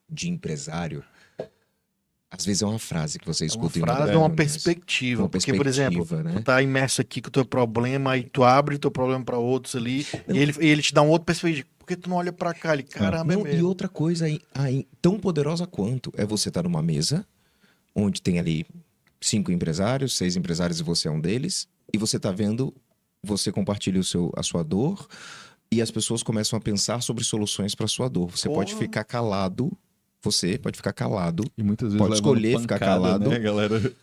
de empresário, às vezes é uma frase que você escuta. Uma frase é uma perspectiva. Porque, por exemplo, né? tu tá imerso aqui com o teu problema, aí tu abre o teu problema para outros ali, e ele te dá um outro perspectiva. Por que tu não olha para cá? Ele, caramba, Não, e outra coisa tão poderosa quanto é você estar numa mesa onde tem ali 5 empresários, 6 empresários e você é um deles, e você tá vendo, você compartilha a sua dor e as pessoas começam a pensar sobre soluções para sua dor. Você pode ficar calado, E muitas vezes pode levando escolher ficar pancada, calado. né, galera?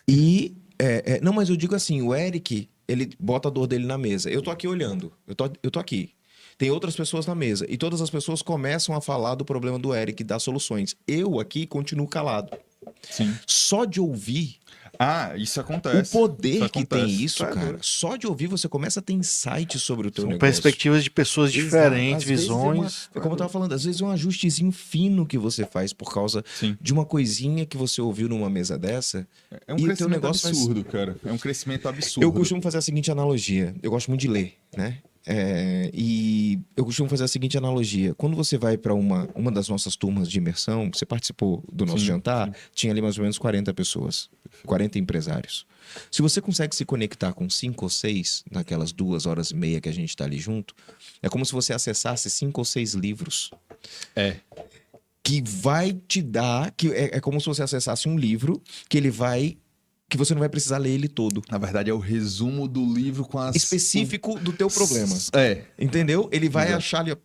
E, não, mas eu digo assim, o Eric, ele bota a dor dele na mesa. Eu tô aqui olhando, eu tô aqui. Tem outras pessoas na mesa. E todas as pessoas começam a falar do problema do Eric, das soluções. Eu aqui continuo calado. Sim. Só de ouvir, Isso o acontece. poder que tem acontece. isso, cara. Só de ouvir você começa a ter insight sobre o teu São negócio. perspectivas de pessoas Exato. diferentes, Às vezes visões. é como eu tava falando, às vezes é um ajustezinho fino que você faz por causa Sim. de uma coisinha que você ouviu numa mesa dessa. É um E o teu crescimento negócio vai- absurdo, cara. É um crescimento absurdo. Eu costumo fazer a seguinte analogia. Eu gosto muito de ler, né? E eu costumo fazer a seguinte analogia. Quando você vai para uma das nossas turmas de imersão, você participou do nosso jantar, tinha ali mais ou menos 40 pessoas, 40 empresários. Se você consegue se conectar com 5 ou 6 naquelas 2 horas e meia que a gente está ali junto, é como se você acessasse 5 ou 6 livros. Que vai te dar... É como se você acessasse um livro que você não vai precisar ler ele todo. Na verdade, é o resumo do livro com as... Específico do teu problema. Entendeu? Ele vai achar ali, ó,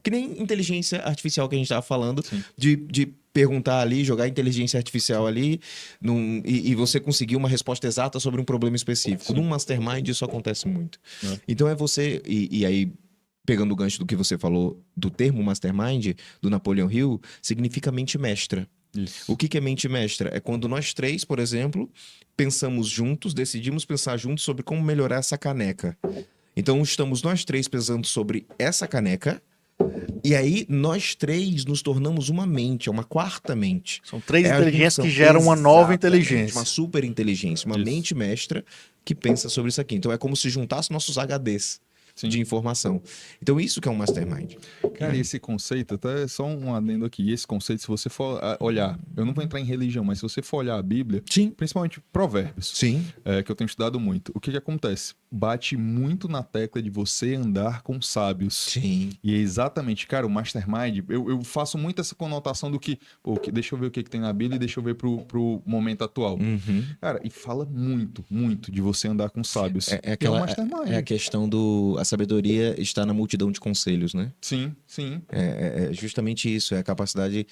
que nem inteligência artificial que a gente tava falando, de perguntar ali, jogar inteligência artificial ali, e você conseguir uma resposta exata sobre um problema específico. Num mastermind isso acontece muito. Então é você, e aí, pegando o gancho do que você falou do termo mastermind, do Napoleon Hill, significa mente mestra. Isso. O que é mente mestra? É quando nós 3, por exemplo, pensamos juntos, decidimos pensar juntos sobre como melhorar essa caneca. Então, estamos nós 3 pensando sobre essa caneca, e aí nós 3 nos tornamos uma mente, é uma quarta mente. São 3 a inteligências junção. que geram uma nova Exatamente, inteligência. uma super inteligência, uma Isso. mente mestra que pensa sobre isso aqui. Então, é como se juntasse nossos HDs. De informação. Então, isso que é um mastermind. Cara, esse conceito, até só um adendo aqui, esse conceito, se você for olhar, eu não vou entrar em religião, mas se você for olhar a Bíblia, Sim. principalmente Provérbios, Sim. que eu tenho estudado muito, o que que acontece? Bate muito na tecla de você andar com sábios. Sim. E é exatamente, cara, o mastermind, eu faço muito essa conotação do que, deixa eu ver o que tem na Bíblia e deixa eu ver pro momento atual. Cara, e fala muito, muito de você andar com sábios. É um mastermind. a questão a sabedoria está na multidão de conselhos, né? Sim, sim. É justamente isso, é a capacidade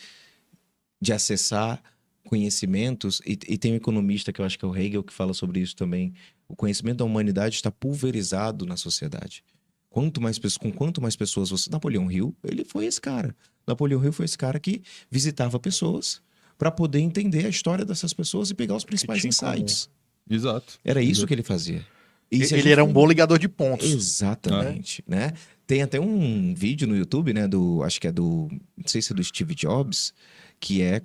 de acessar conhecimentos, e tem um economista que eu acho que é o Hegel que fala sobre isso também. O conhecimento da humanidade está pulverizado na sociedade. Com quanto mais pessoas você... Napoleão Hill, ele foi esse cara. Napoleão Hill foi esse cara que visitava pessoas para poder entender a história dessas pessoas e pegar os principais insights. Exato. Era isso que ele fazia. E se a Ele gente era um for- bom ligador de pontos. Exatamente, né? Tem até um vídeo no YouTube, né, acho que é não sei se é do Steve Jobs, que é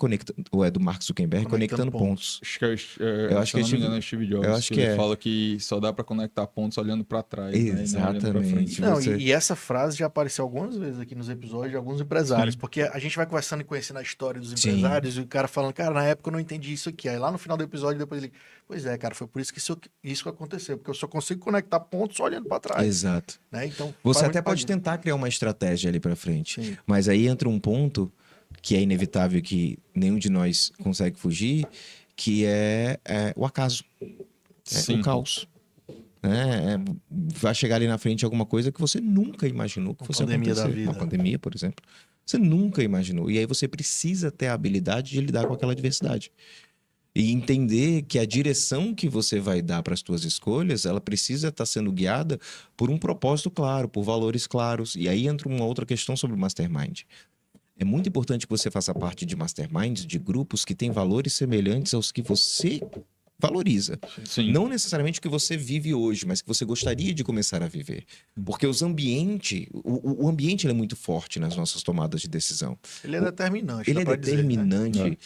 ou é do Mark Zuckerberg, conectando pontos. Acho que é, Eu acho se que eu é não me engano, é Steve Jobs. eu acho que ele é. fala que só dá pra conectar pontos olhando pra trás, né, e não olhando pra Exatamente. frente. Não, você- e essa frase já apareceu algumas vezes aqui nos episódios de alguns empresários, porque a gente vai conversando e conhecendo a história dos Sim. empresários, e o cara falando, cara, na época eu não entendi isso aqui. Aí lá no final do episódio, depois ele, pois é, cara, foi por isso que isso aconteceu, porque eu só consigo conectar pontos só olhando pra trás. Exato. Né? Então, Você faz até muito pode parte tentar criar uma estratégia ali pra frente, Sim. mas aí entra um ponto que é inevitável, que nenhum de nós consegue fugir, que é o acaso, Sim. o caos. Né? Vai chegar ali na frente alguma coisa que você nunca imaginou que Uma fosse pandemia acontecer. da vida. Uma pandemia, por exemplo. Você nunca imaginou. E aí você precisa ter a habilidade de lidar com aquela adversidade. E entender que a direção que você vai dar para as suas escolhas, ela precisa estar sendo guiada por um propósito claro, por valores claros. E aí entra uma outra questão sobre o mastermind. É muito importante que você faça parte de masterminds, de grupos que têm valores semelhantes aos que você valoriza. Sim. Não necessariamente o que você vive hoje, mas que você gostaria de começar a viver. Porque o ambiente ele é muito forte nas nossas tomadas de decisão. Ele é determinante. Ele dá é pra dizer, né? determinante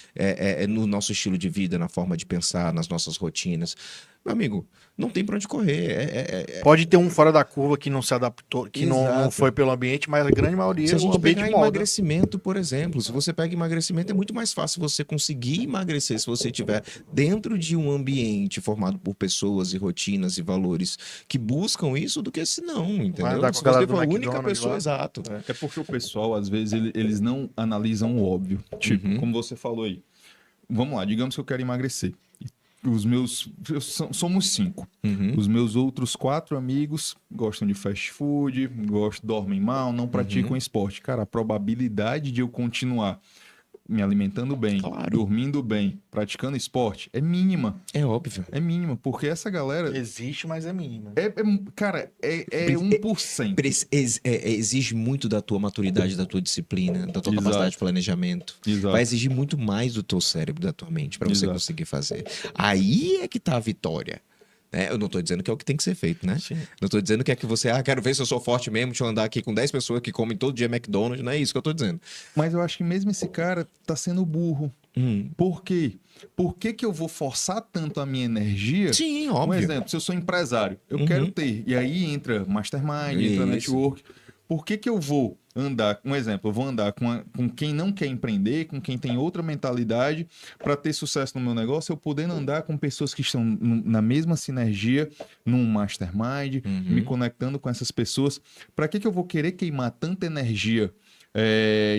no nosso estilo de vida, na forma de pensar, nas nossas rotinas. Meu amigo, não tem pra onde correr. Pode ter um fora da curva que não se adaptou, que não Exato. foi pelo ambiente, mas a grande maioria Se a o gente ambiente pegar molda. emagrecimento, por exemplo, se você pega emagrecimento, é muito mais fácil você conseguir emagrecer se você estiver dentro de um ambiente formado por pessoas e rotinas e valores que buscam isso do que se não, entendeu? andar com Se a galera você do for a única McDonald's pessoa, lá. exato. É porque o pessoal, às vezes, eles não analisam o óbvio. Tipo, como você falou aí. Vamos lá, digamos que eu quero emagrecer. Somos 5. Uhum. Os meus outros 4 amigos gostam de fast food, dormem mal, não praticam esporte. Cara, a probabilidade de eu continuar me alimentando bem, Claro. dormindo bem, praticando esporte é mínima. É óbvio. É mínima, porque essa galera. Existe, mas é mínima. Cara, é 1%. Exige muito da tua maturidade, da tua disciplina, da tua Exato. capacidade de planejamento. Exato. Vai exigir muito mais do teu cérebro, da tua mente, para você Exato. conseguir fazer. Aí é que tá a vitória. Né? Eu não tô dizendo que é o que tem que ser feito, né? Sim. Não tô dizendo que é que você, quero ver se eu sou forte mesmo, deixa eu andar aqui com 10 pessoas que comem todo dia McDonald's, não é isso que eu tô dizendo. Mas eu acho que mesmo esse cara tá sendo burro. Por quê? Por que eu vou forçar tanto a minha energia? Sim, Um óbvio. exemplo, se eu sou empresário, eu quero ter. E aí entra mastermind, entra Isso. network. Por que eu vou andar, um exemplo, eu vou andar com quem não quer empreender, com quem tem outra mentalidade, para ter sucesso no meu negócio, eu podendo andar com pessoas que estão na mesma sinergia, num mastermind, me conectando com essas pessoas. Para que eu vou querer queimar tanta energia,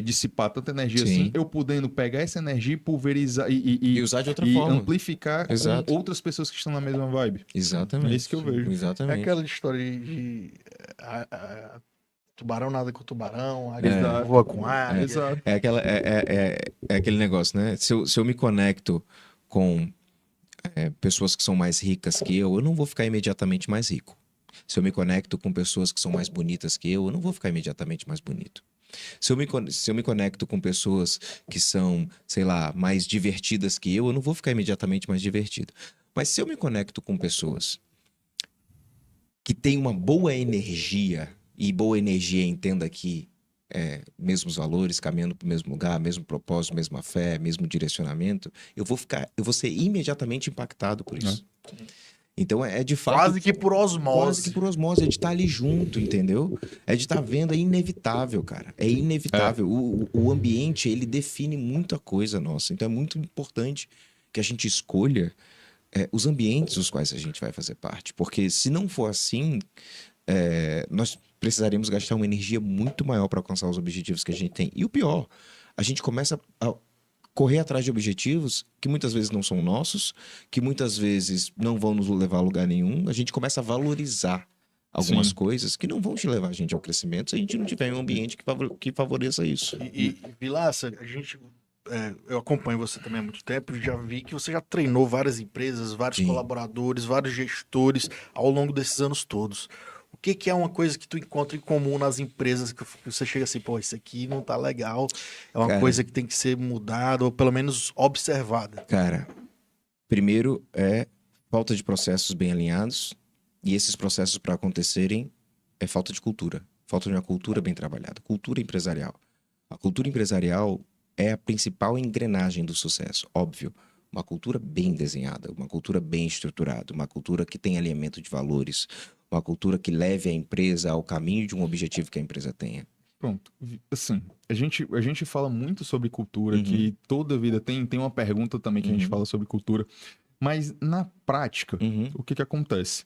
dissipar tanta energia Sim. assim, eu podendo pegar essa energia e pulverizar E usar de outra e forma. amplificar com Exato. outras pessoas que estão na mesma vibe. Exatamente. É isso que eu vejo. É Exatamente. aquela história de tubarão nada com tubarão, águia Exato. voa com águia. Exato. É aquele negócio, né? Se eu me conecto com pessoas que são mais ricas que eu não vou ficar imediatamente mais rico. Se eu me conecto com pessoas que são mais bonitas que eu não vou ficar imediatamente mais bonito. Se eu me conecto com pessoas que são, sei lá, mais divertidas que eu não vou ficar imediatamente mais divertido. Mas se eu me conecto com pessoas que têm uma boa energia, e boa energia, entenda aqui, mesmos valores, caminhando para o mesmo lugar, mesmo propósito, mesma fé, mesmo direcionamento, eu vou ser imediatamente impactado por isso. Então é de fato... Quase que por Quase que osmose. por osmose, é de estar ali junto, entendeu? É de estar vendo, é inevitável, cara. É inevitável. O ambiente, ele define muita coisa nossa. Então é muito importante que a gente escolha os ambientes dos quais a gente vai fazer parte. Porque se não for assim, nós precisaremos gastar uma energia muito maior para alcançar os objetivos que a gente tem. E o pior, a gente começa a correr atrás de objetivos que muitas vezes não são nossos, que muitas vezes não vão nos levar a lugar nenhum. A gente começa a valorizar algumas Sim. coisas que não vão te levar a gente ao crescimento se a gente não tiver um ambiente que favoreça isso. E Vilaça, eu acompanho você também há muito tempo, já vi que você já treinou várias empresas, vários Sim. colaboradores, vários gestores ao longo desses anos todos. O que é uma coisa que tu encontra em comum nas empresas que você chega assim, pô, isso aqui não tá legal, é uma Cara. coisa que tem que ser mudada ou pelo menos observada? Cara, primeiro é falta de processos bem alinhados, e esses processos para acontecerem é falta de cultura. Falta de uma cultura bem trabalhada. Cultura empresarial. A cultura empresarial é a principal engrenagem do sucesso, óbvio. Uma cultura bem desenhada, uma cultura bem estruturada, uma cultura que tem alinhamento de valores, uma cultura que leve a empresa ao caminho de um objetivo que a empresa tenha. Pronto. Assim, a gente fala muito sobre cultura, que toda vida tem uma pergunta também que a gente fala sobre cultura. Mas na prática, o que acontece?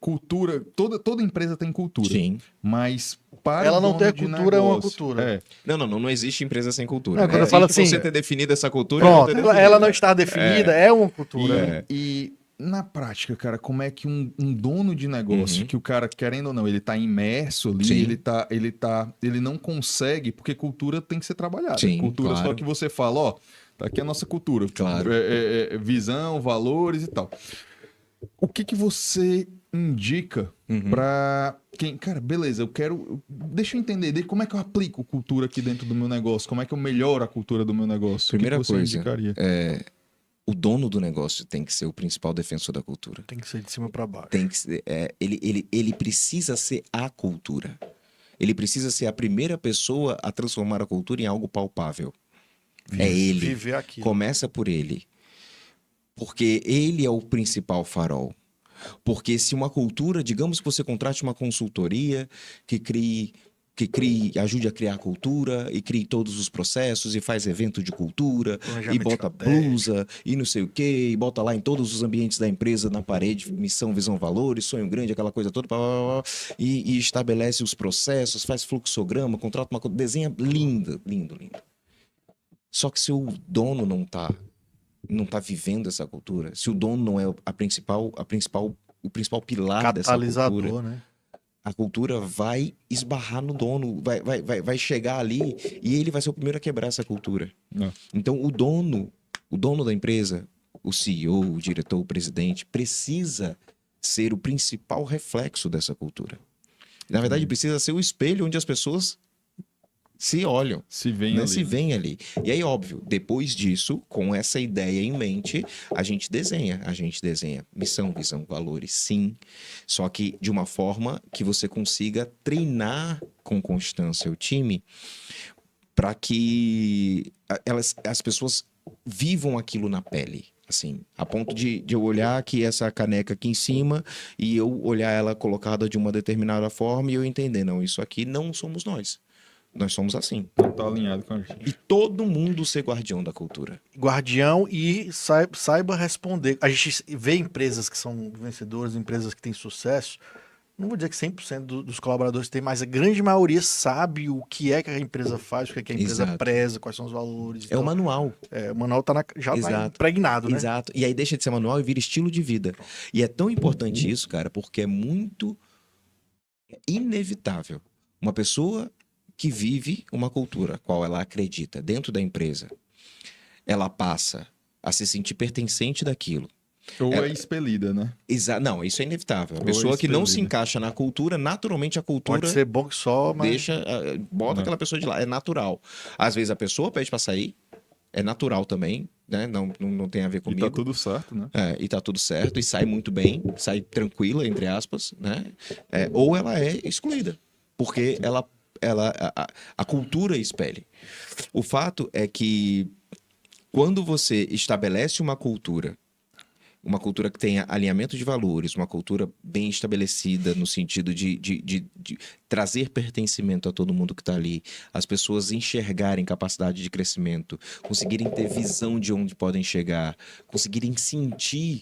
Cultura, toda empresa tem cultura. Sim. Mas para Ela o não dono ter de cultura é uma negócio, cultura. Não existe empresa sem cultura. Não, né? quando eu falo Existe assim, você ter definido essa cultura. Pronto, não ter definido. ela não está definida, é uma cultura. E na prática, cara, como é que um dono de negócio, que o cara, querendo ou não, ele tá imerso ali, Sim. ele não consegue, porque cultura tem que ser trabalhada. Sim, Cultura claro. só que você fala, ó, tá aqui a nossa cultura. Claro. Visão, valores e tal. O que você indica pra quem... Cara, beleza, deixa eu entender como é que eu aplico cultura aqui dentro do meu negócio, como é que eu melhoro a cultura do meu negócio. Primeira o que você coisa, indicaria? O dono do negócio tem que ser o principal defensor da cultura. Tem que ser de cima para baixo. Tem que ser, ele precisa ser a cultura. Ele precisa ser a primeira pessoa a transformar a cultura em algo palpável. É ele. Viver aquilo. Começa por ele. Porque ele é o principal farol. Porque se uma cultura, digamos que você contrate uma consultoria que ajude a criar a cultura e crie todos os processos e faz evento de cultura e Planejamento bota estratégico. blusa e não sei o quê, e bota lá em todos os ambientes da empresa, na parede, missão, visão, valores, sonho grande, aquela coisa toda, e estabelece os processos, faz fluxograma, contrata desenha lindo. Só que se o dono não tá não tá vivendo essa cultura, se o dono não é o principal pilar dessa cultura, Catalisador, né? a cultura vai esbarrar no dono, vai chegar ali e ele vai ser o primeiro a quebrar essa cultura. É. Então, o dono da empresa, o CEO, o diretor, o presidente, precisa ser o principal reflexo dessa cultura. Na verdade, precisa ser o espelho onde as pessoas se olham, Se vem né? ali. Se veem ali. E aí, óbvio, depois disso, com essa ideia em mente, a gente desenha missão, visão, valores, sim. Só que de uma forma que você consiga treinar com constância o time para que as pessoas vivam aquilo na pele. Assim, a ponto de eu olhar aqui essa caneca aqui em cima e eu olhar ela colocada de uma determinada forma e eu entender, não, isso aqui não somos nós. Nós somos assim. Não tá alinhado com a gente. E todo mundo ser guardião da cultura. Guardião e saiba responder. A gente vê empresas que são vencedoras, empresas que têm sucesso. Não vou dizer que 100% dos colaboradores têm, mas a grande maioria sabe o que é que a empresa faz, o que é que a empresa Exato. preza, quais são os valores. É o manual. O manual já tá Exato. impregnado, né? Exato. E aí deixa de ser manual e vira estilo de vida. E é tão importante isso, cara, porque é muito inevitável. Uma pessoa que vive uma cultura, qual ela acredita, dentro da empresa, ela passa a se sentir pertencente daquilo. Ou é expelida, né? Não, isso é inevitável. A Ou pessoa que não se expelida. encaixa na cultura, naturalmente a cultura Pode ser bom que só, mas bota Não. aquela pessoa de lá. É natural. Às vezes a pessoa pede pra sair, é natural também, né? Não tem a ver E comigo. tá tudo certo, né? E tá tudo certo, e sai muito bem, sai tranquila, entre aspas, né? Ou ela é excluída, porque a cultura espelha. O fato é que quando você estabelece uma cultura que tenha alinhamento de valores, uma cultura bem estabelecida no sentido de trazer pertencimento a todo mundo que está ali, as pessoas enxergarem capacidade de crescimento, conseguirem ter visão de onde podem chegar, conseguirem sentir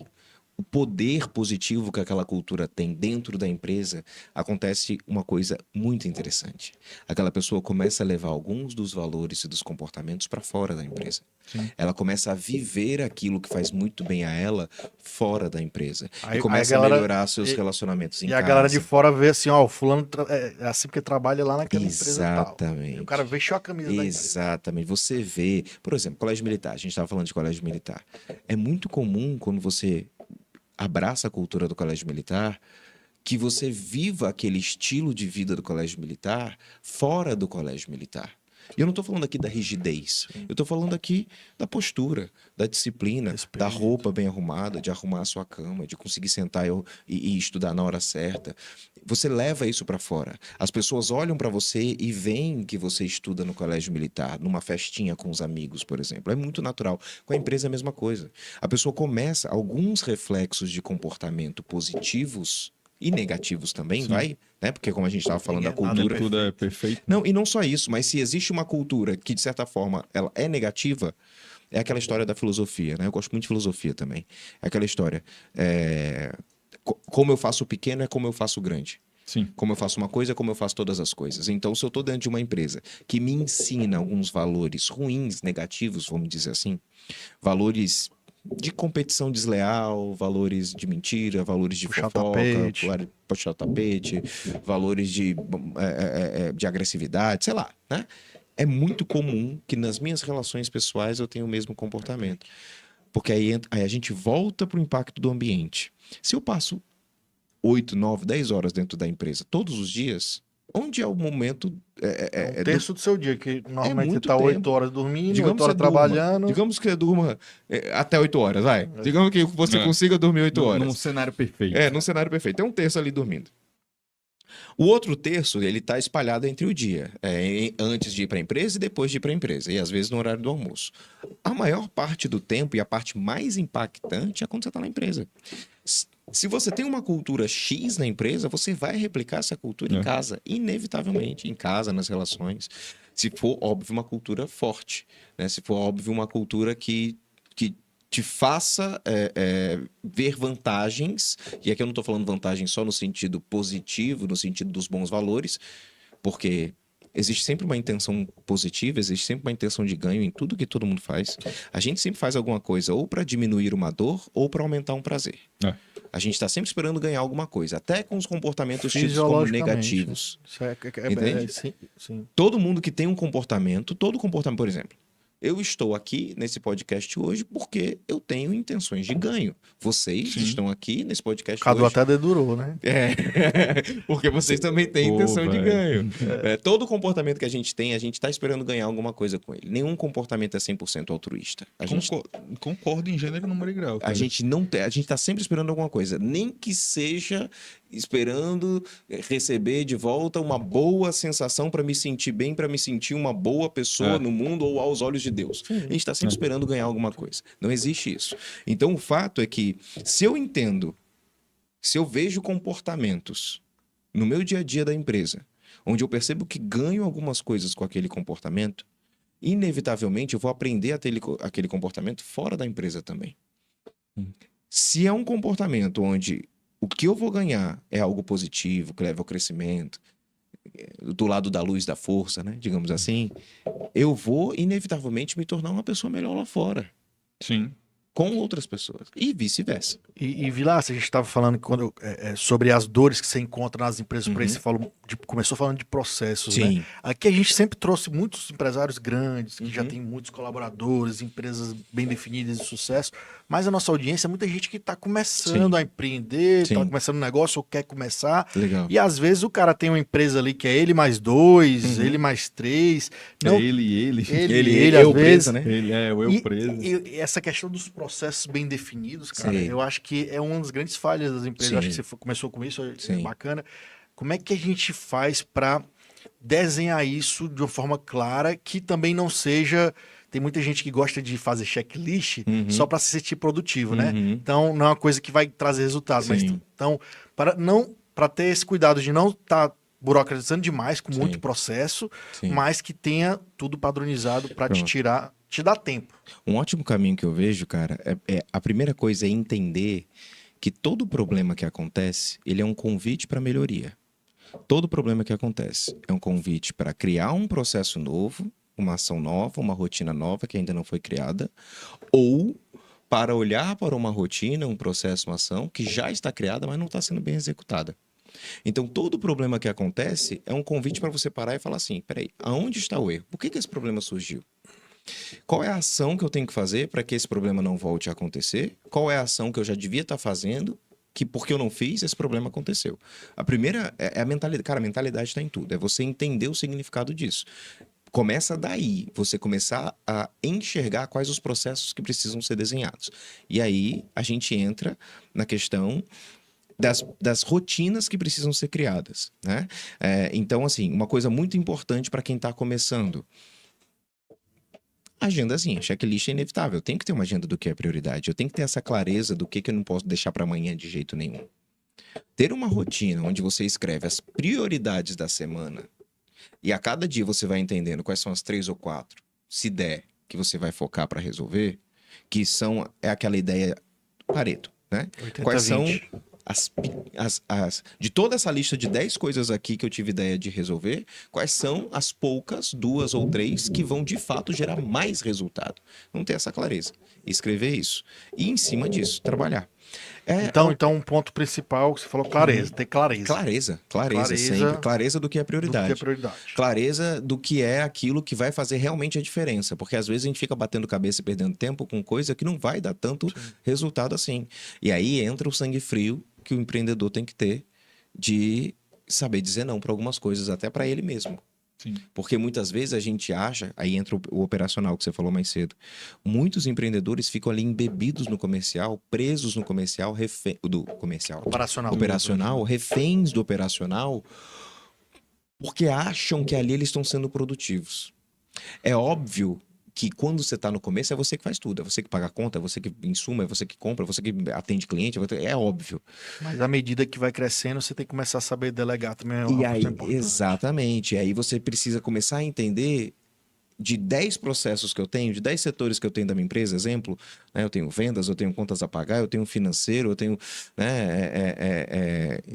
o poder positivo que aquela cultura tem dentro da empresa, acontece uma coisa muito interessante. Aquela pessoa começa a levar alguns dos valores e dos comportamentos para fora da empresa. Sim. Ela começa a viver aquilo que faz muito bem a ela fora da empresa. Aí- E começa aí a galera- a melhorar seus relacionamentos em e casa. a galera de fora vê assim, ó, o fulano é assim porque trabalha lá naquela empresa e tal. Exatamente. E o cara vestiu a camisa da empresa. Exatamente. Você vê, por exemplo, colégio militar. A gente estava falando de colégio militar. É muito comum quando você abraça a cultura do colégio militar que você viva aquele estilo de vida do colégio militar fora do colégio militar. E eu não estou falando aqui da rigidez. Eu estou falando aqui da postura, da disciplina, Respeito. da roupa bem arrumada, de arrumar a sua cama, de conseguir sentar e estudar na hora certa. Você leva isso para fora. As pessoas olham para você e veem que você estuda no colégio militar, numa festinha com os amigos, por exemplo. É muito natural. Com a empresa é a mesma coisa. A pessoa começa, alguns reflexos de comportamento positivos e negativos também, vai, né? Porque como a gente estava falando da Ninguém- nada cultura... Tudo é perfeito. Não, e não só isso, mas se existe uma cultura que, de certa forma, ela é negativa, é aquela história da filosofia, né? Eu gosto muito de filosofia também. É aquela história, como eu faço o pequeno é como eu faço o grande. Sim. Como eu faço uma coisa é como eu faço todas as coisas. Então, se eu estou dentro de uma empresa que me ensina alguns valores ruins, negativos, vamos dizer assim, valores de competição desleal, valores de mentira, valores de Puxar o fofoca, tapete. puxar o tapete, valores de agressividade, sei lá, né? É muito comum que nas minhas relações pessoais eu tenha o mesmo comportamento. Porque aí a gente volta para o impacto do ambiente. Se eu passo 8, 9, 10 horas dentro da empresa todos os dias, onde é o momento... Um terço do seu dia, que normalmente você muito tá 8 tempo. horas dormindo, Digamos 8 horas que você durma. trabalhando. Digamos que você durma até 8 horas, vai. Digamos que você consiga dormir 8 horas. Num cenário perfeito. Num cenário perfeito. Tem um terço ali dormindo. O outro terço, ele tá espalhado entre o dia. Antes de ir para a empresa e depois de ir para a empresa. E às vezes no horário do almoço. A maior parte do tempo e a parte mais impactante é quando você está na empresa. Se você tem uma cultura X na empresa, você vai replicar essa cultura em casa, inevitavelmente, em casa, nas relações. Se for, óbvio, uma cultura forte, né? Se for, óbvio, uma cultura que te faça ver vantagens, e aqui eu não estou falando vantagem só no sentido positivo, no sentido dos bons valores, porque existe sempre uma intenção positiva, existe sempre uma intenção de ganho em tudo que todo mundo faz. A gente sempre faz alguma coisa ou para diminuir uma dor ou para aumentar um prazer. É. A gente está sempre esperando ganhar alguma coisa, até com os comportamentos tidos como Fisiologicamente, negativos. Isso Entende? sim, sim. Todo mundo que tem um comportamento, todo comportamento, por exemplo, eu estou aqui nesse podcast hoje porque eu tenho intenções de ganho. Vocês Sim. estão aqui nesse podcast Cadu hoje. até dedurou, né? Porque vocês também têm Pô, intenção de velho. ganho. Todo comportamento que a gente tem, a gente está esperando ganhar alguma coisa com ele. Nenhum comportamento é 100% altruísta. Concordo em gênero, número e grau. A cara. gente não tem, a gente está sempre esperando alguma coisa, nem que seja esperando receber de volta uma boa sensação para me sentir bem, para me sentir uma boa pessoa É. no mundo ou aos olhos de Deus. A gente está sempre esperando ganhar alguma coisa. Não existe isso. Então o fato é que se eu entendo, se eu vejo comportamentos no meu dia a dia da empresa, onde eu percebo que ganho algumas coisas com aquele comportamento, inevitavelmente eu vou aprender aquele comportamento fora da empresa também. Se é um comportamento onde o que eu vou ganhar é algo positivo, que leva ao crescimento, do lado da luz, da força, né? Digamos assim, eu vou inevitavelmente me tornar uma pessoa melhor lá fora, Sim. com outras pessoas, e vice-versa. E Vilas, a gente estava falando sobre as dores que você encontra nas empresas, por aí você começou falando de processos, né? Sim. Aqui a gente sempre trouxe muitos empresários grandes, que já Uhum. tem muitos colaboradores, empresas bem definidas de sucesso, mas a nossa audiência é muita gente que está começando Sim. a empreender, está Sim. começando um negócio ou quer começar, Legal. e às vezes o cara tem uma empresa ali que é ele mais dois, ele mais três, não, Ele e ele. ele eu às preso, vezes, né? Ele é o eu e, preso. e essa questão dos processos bem definidos, cara, Sim. eu acho que é uma das grandes falhas das empresas. Sim. Eu acho que você começou com isso, é Sim. bacana. Como é que a gente faz para desenhar isso de uma forma clara que também não seja. Tem muita gente que gosta de fazer checklist só para se sentir produtivo, né? Uhum. Então não é uma coisa que vai trazer resultado. Mas, Sim. então, para ter esse cuidado de não estar burocratizando demais com muito Sim. processo, Sim. mas que tenha tudo padronizado para te Pronto. te dar tempo. Um ótimo caminho que eu vejo, cara, a primeira coisa é entender que todo problema que acontece, ele é um convite para melhoria. Todo problema que acontece é um convite para criar um processo novo, uma ação nova, uma rotina nova que ainda não foi criada, ou para olhar para uma rotina, um processo, uma ação que já está criada, mas não está sendo bem executada. Então, todo problema que acontece é um convite para você parar e falar assim, peraí, aonde está o erro? Por que esse problema surgiu? Qual é a ação que eu tenho que fazer para que esse problema não volte a acontecer? Qual é a ação que eu já devia estar fazendo que porque eu não fiz, esse problema aconteceu? A primeira é a mentalidade. Cara, a mentalidade está em tudo. É você entender o significado disso. Começa daí, você começar a enxergar quais os processos que precisam ser desenhados. E aí a gente entra na questão das rotinas que precisam ser criadas, né? Então, assim, uma coisa muito importante para quem está começando. Agendazinha, checklist é inevitável. Eu tenho que ter uma agenda do que é prioridade. Eu tenho que ter essa clareza do que eu não posso deixar para amanhã de jeito nenhum. Ter uma rotina onde você escreve as prioridades da semana e a cada dia você vai entendendo quais são as 3 ou 4, se der, que você vai focar para resolver, que é aquela ideia Pareto, né? 80, Quais são 20. de toda essa lista de 10 coisas aqui que eu tive ideia de resolver, quais são as poucas, 2 ou 3, que vão de fato gerar mais resultado? Não ter essa clareza. Escrever isso. E em cima disso, trabalhar. Então, um ponto principal que você falou, clareza, ter clareza. Clareza sempre. Clareza do que é Do prioridade. que é prioridade. Clareza do que é aquilo que vai fazer realmente a diferença. Porque às vezes a gente fica batendo cabeça e perdendo tempo com coisa que não vai dar tanto resultado assim. E aí entra o sangue frio que o empreendedor tem que ter de saber dizer não para algumas coisas, até para ele mesmo. Sim. Porque muitas vezes a gente acha, aí entra o operacional que você falou mais cedo, muitos empreendedores ficam ali embebidos no comercial, presos no comercial, operacional, reféns do operacional, porque acham que ali eles estão sendo produtivos. É óbvio que quando você está no começo é você que faz tudo, é você que paga a conta, é você que insuma, é você que compra, é você que atende cliente, é óbvio. Mas à medida que vai crescendo, você tem que começar a saber delegar também. É E uma aí, coisa importante. exatamente, aí você precisa começar a entender de 10 processos que eu tenho, de 10 setores que eu tenho da minha empresa, exemplo, né, eu tenho vendas, eu tenho contas a pagar, eu tenho financeiro, eu tenho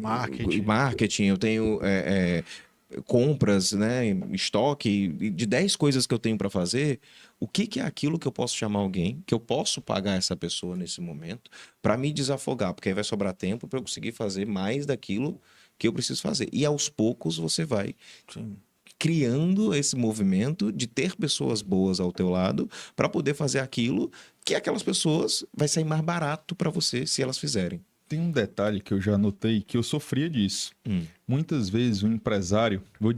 Marketing. eu tenho compras, né, estoque, de 10 coisas que eu tenho para fazer, o que é aquilo que eu posso chamar alguém, que eu posso pagar essa pessoa nesse momento, para me desafogar, porque aí vai sobrar tempo para eu conseguir fazer mais daquilo que eu preciso fazer. E aos poucos você vai criando esse movimento de ter pessoas boas ao teu lado para poder fazer aquilo que aquelas pessoas vai sair mais barato para você se elas fizerem. Tem um detalhe que eu já notei que eu sofria disso. Muitas vezes o empresário, vou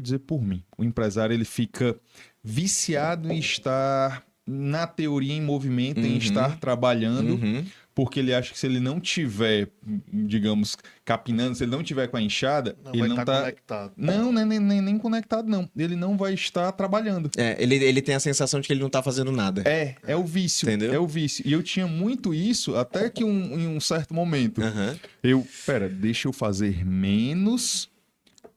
dizer por mim, o empresário ele fica viciado em estar, na teoria, em movimento, em estar trabalhando, porque ele acha que se ele não tiver, digamos, capinando, se ele não tiver com a enxada, Não ele vai não estar tá... conectado. Não, nem conectado, não. Ele não vai estar trabalhando. Ele tem a sensação de que ele não tá fazendo nada. É o vício. Entendeu? É o vício. E eu tinha muito isso até que em um certo momento. Aham. Deixa eu fazer menos,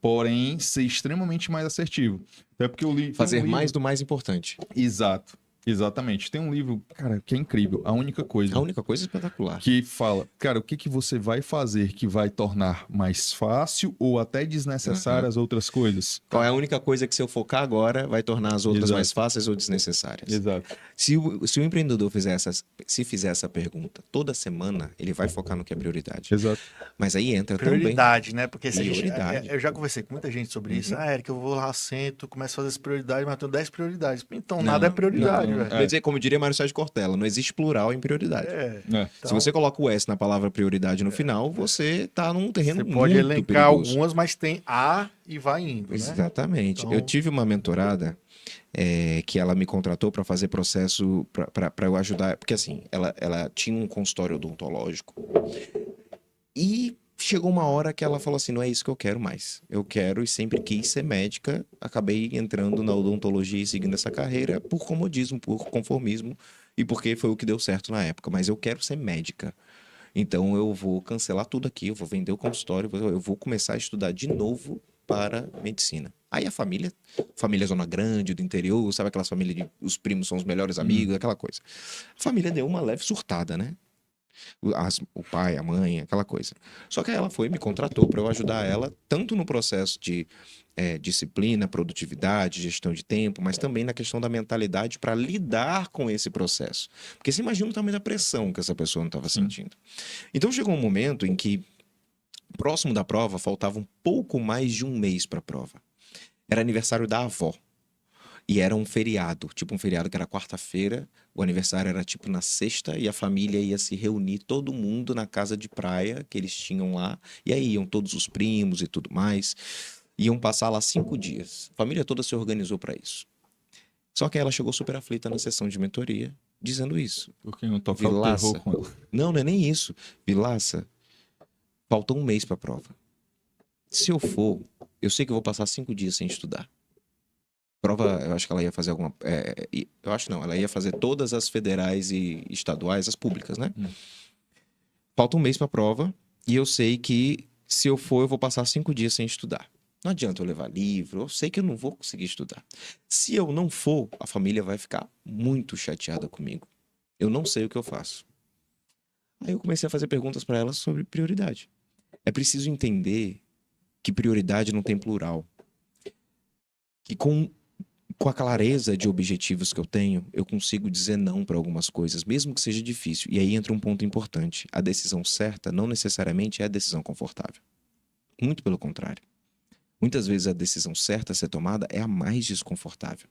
porém ser extremamente mais assertivo. Até porque eu li. tem Fazer um livro- mais do mais importante. Exato. Exatamente. Tem um livro, cara, que é incrível. A única coisa. A única coisa espetacular. Que fala, cara, o que que você vai fazer que vai tornar mais fácil ou até desnecessário as outras coisas? Qual é a única coisa que se eu focar agora vai tornar as outras Exato. mais fáceis ou desnecessárias? Exato. Se o empreendedor fizer essa pergunta toda semana, ele vai focar no que é prioridade. Exato. Mas aí entra Prioridade, né? Porque se a gente, Prioridade. eu já conversei com muita gente sobre isso. Ah, Eric, eu vou lá, sento, começo a fazer as prioridades, mas eu tenho 10 prioridades. Então, nada é prioridade, não. velho. Quer dizer, como diria Mário Sérgio Cortella, não existe plural em prioridade. É. Se você coloca o S na palavra prioridade no final, você tá num terreno Você pode muito elencar perigoso. algumas, mas tem A e vai indo, né? Exatamente. Então- Eu tive uma mentorada que ela me contratou para fazer processo para eu ajudar, porque assim, ela tinha um consultório odontológico e chegou uma hora que ela falou assim, não é isso que eu quero mais. Eu quero e sempre quis ser médica, acabei entrando na odontologia e seguindo essa carreira por comodismo, por conformismo e porque foi o que deu certo na época, mas eu quero ser médica. Então eu vou cancelar tudo aqui, eu vou vender o consultório, eu vou começar a estudar de novo para medicina. Aí a família zona grande, do interior, sabe aquelas famílias de os primos são os melhores amigos, aquela coisa. A família deu uma leve surtada, né? O pai, a mãe, aquela coisa. Só que aí ela foi e me contratou para eu ajudar ela, tanto no processo de disciplina, produtividade, gestão de tempo, mas também na questão da mentalidade para lidar com esse processo. Porque você imagina o tamanho da pressão que essa pessoa não estava sentindo. Então chegou um momento em que, próximo da prova, faltava um pouco mais de um mês para a prova. Era aniversário da avó. E era um feriado, tipo um feriado que era quarta-feira, o aniversário era tipo na sexta e a família ia se reunir, todo mundo na casa de praia que eles tinham lá. E aí iam todos os primos e tudo mais. Iam passar lá 5 dias. A família toda se organizou para isso. Só que ela chegou super aflita na sessão de mentoria, dizendo isso. Porque não tocar o Vilaça. terror com ela. Não é nem isso. Vilaça, falta um mês para a prova. Se eu for, eu sei que eu vou passar 5 dias sem estudar. Prova, eu acho que ela ia fazer alguma... eu acho não, ela ia fazer todas as federais e estaduais, as públicas, né? Falta um mês para a prova e eu sei que se eu for, eu vou passar 5 dias sem estudar. Não adianta eu levar livro, eu sei que eu não vou conseguir estudar. Se eu não for, a família vai ficar muito chateada comigo. Eu não sei o que eu faço. Aí eu comecei a fazer perguntas para ela sobre prioridade. É preciso entender que prioridade não tem plural. Que com a clareza de objetivos que eu tenho, eu consigo dizer não para algumas coisas, mesmo que seja difícil. E aí entra um ponto importante. A decisão certa não necessariamente é a decisão confortável. Muito pelo contrário. Muitas vezes a decisão certa a ser tomada é a mais desconfortável.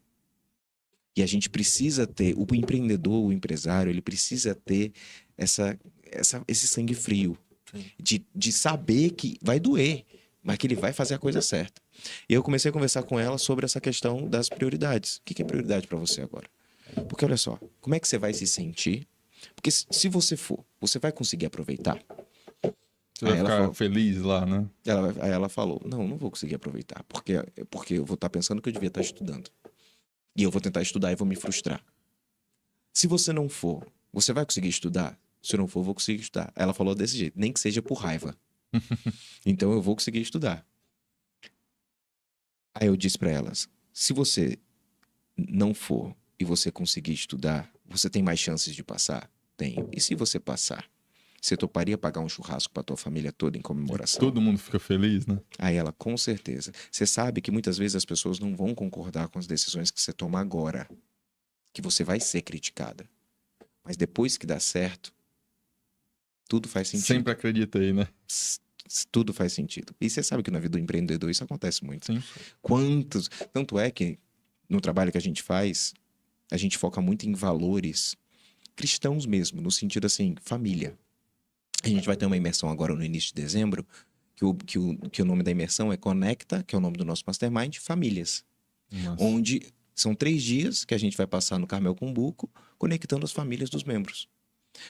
E a gente precisa ter, o empreendedor, o empresário, ele precisa ter esse sangue frio. De saber que vai doer, mas que ele vai fazer a coisa certa. E eu comecei a conversar com ela sobre essa questão das prioridades. O que é prioridade para você agora? Porque olha só, como é que você vai se sentir? Porque se você for, você vai conseguir aproveitar? Você vai Aí ela ficar falou- feliz lá, né? Aí ela falou, não vou conseguir aproveitar, porque eu vou estar pensando que eu devia estar estudando. E eu vou tentar estudar e vou me frustrar. Se você não for, você vai conseguir estudar? Se eu não for, eu vou conseguir estudar. Ela falou desse jeito, nem que seja por raiva. Então eu vou conseguir estudar. Aí eu disse para elas, se você não for e você conseguir estudar, você tem mais chances de passar? Tenho. E se você passar? Você toparia pagar um churrasco para tua família toda em comemoração? Todo mundo fica feliz, né? Aí ela, com certeza. Você sabe que muitas vezes as pessoas não vão concordar com as decisões que você toma agora, que você vai ser criticada. Mas depois que dá certo, tudo faz sentido. Sempre acreditei, né? Tudo faz sentido. E você sabe que na vida do empreendedor isso acontece muito. Sim. Quantos... Tanto é que no trabalho que a gente faz, a gente foca muito em valores cristãos mesmo, no sentido assim, família. A gente vai ter uma imersão agora no início de dezembro, que o nome da imersão é Conecta, que é o nome do nosso mastermind, Famílias. Nossa. Onde são 3 dias que a gente vai passar no Carmel Cumbuco, conectando as famílias dos membros.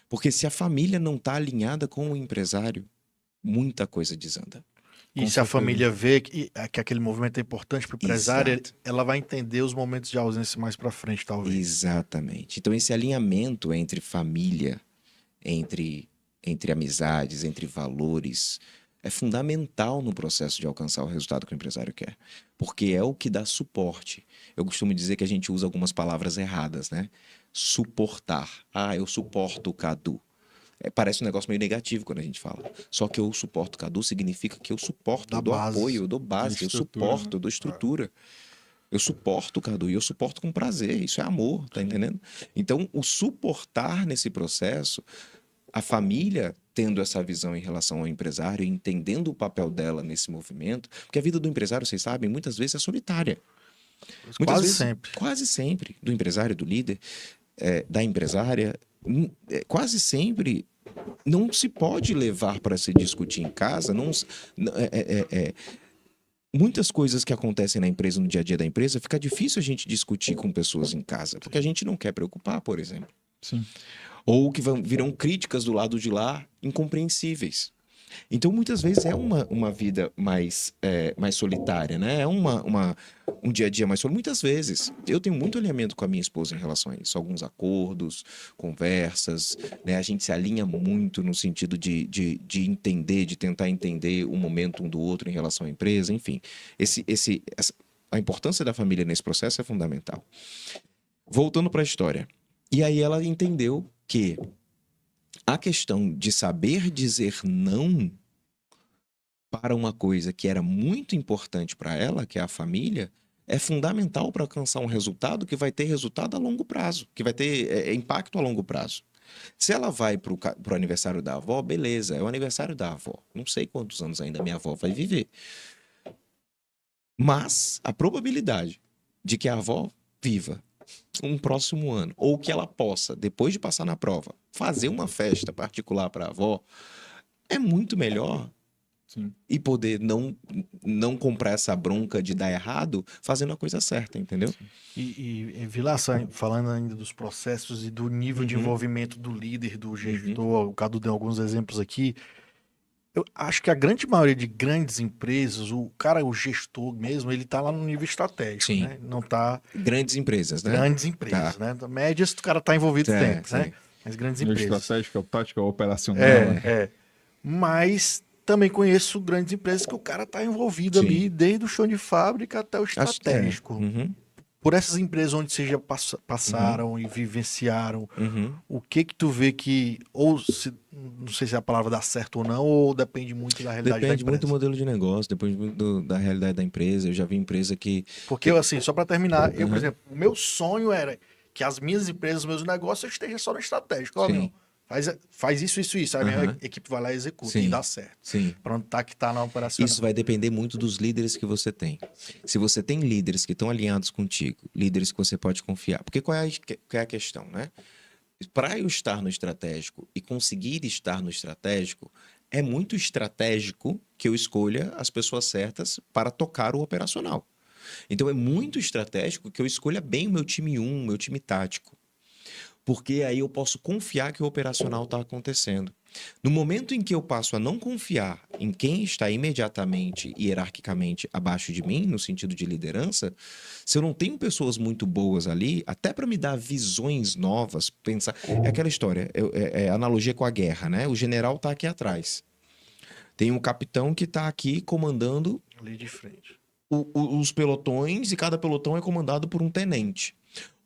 Porque se a família não está alinhada com o empresário, muita coisa desanda. E Com se a certeza. família vê que aquele movimento é importante para o empresário, Exato. ela vai entender os momentos de ausência mais para frente, talvez. Exatamente. Então, esse alinhamento entre família, entre amizades, entre valores, é fundamental no processo de alcançar o resultado que o empresário quer. Porque é o que dá suporte. Eu costumo dizer que a gente usa algumas palavras erradas, né? Suportar. Ah, eu suporto o Cadu. Parece um negócio meio negativo quando a gente fala. Só que eu suporto o Cadu significa que eu suporto, Dá eu dou base. apoio, eu dou base, eu Estrutura. suporto, eu dou estrutura. Eu suporto o Cadu e eu suporto com prazer. Isso é amor, tá entendendo? Então, o suportar nesse processo, a família tendo essa visão em relação ao empresário, entendendo o papel dela nesse movimento, porque a vida do empresário, vocês sabem, muitas vezes é solitária. Muitas Quase vezes, sempre. Quase sempre. Do empresário, do líder, da empresária, quase sempre não se pode levar para se discutir em casa. Muitas coisas que acontecem na empresa, no dia a dia da empresa, fica difícil a gente discutir com pessoas em casa, porque a gente não quer preocupar, por exemplo. Sim. Ou que virão críticas do lado de lá incompreensíveis. Então, muitas vezes é uma vida mais solitária, né? É um dia a dia mais solitário. Muitas vezes. Eu tenho muito alinhamento com a minha esposa em relação a isso. Alguns acordos, conversas, né? A gente se alinha muito no sentido de entender, de tentar entender o momento um do outro em relação à empresa, enfim. A importância da família nesse processo é fundamental. Voltando para a história. E aí ela entendeu que a questão de saber dizer não para uma coisa que era muito importante para ela, que é a família, é fundamental para alcançar um resultado que vai ter resultado a longo prazo, que vai ter impacto a longo prazo. Se ela vai para o aniversário da avó, beleza, é o aniversário da avó. Não sei quantos anos ainda minha avó vai viver. Mas a probabilidade de que a avó viva um próximo ano, ou que ela possa, depois de passar na prova, fazer uma festa particular para a avó, é muito melhor. Sim. E poder não comprar essa bronca de dar errado fazendo a coisa certa, entendeu? E Vilaça, falando ainda dos processos e do nível de envolvimento do líder, do gestor, o Cadu deu alguns exemplos aqui. Eu acho que a grande maioria de grandes empresas, o gestor mesmo, ele tá lá no nível estratégico, Sim. né? Não tá Grandes empresas, né? grandes empresas, né? Médias, o cara tá envolvido tempo, né? sim. Mas grandes No empresas. estratégico, tático, operacional. né? É. Mas também conheço grandes empresas que o cara tá envolvido Sim. ali, desde o chão de fábrica até o estratégico. Uhum. Por essas empresas onde vocês já passaram e vivenciaram, o que tu vê que, não sei se a palavra dá certo ou não, ou depende muito da realidade Depende da muito do empresa? modelo de negócio, depende muito da realidade da empresa. Eu já vi empresa que... Porque, assim, só para terminar, eu, por exemplo, o meu sonho era que as minhas empresas, os meus negócios estejam só no estratégico. Ó, Sim. meu, faz isso. Aí a minha equipe vai lá e executa Sim. e dá certo. Sim. Pra onde tá que tá na operacional. Isso vai depender muito dos líderes que você tem. Se você tem líderes que estão alinhados contigo, líderes que você pode confiar. Porque qual é a questão, né? Para eu estar no estratégico e conseguir estar no estratégico, é muito estratégico que eu escolha as pessoas certas para tocar o operacional. Então, é muito estratégico que eu escolha bem o meu time 1, meu time tático. Porque aí eu posso confiar que o operacional está acontecendo. No momento em que eu passo a não confiar em quem está imediatamente e hierarquicamente abaixo de mim, no sentido de liderança, se eu não tenho pessoas muito boas ali, até para me dar visões novas, pensar... É aquela história, é analogia com a guerra, né? O general está aqui atrás. Tem um capitão que está aqui comandando Ali de frente. os pelotões, e cada pelotão é comandado por um tenente.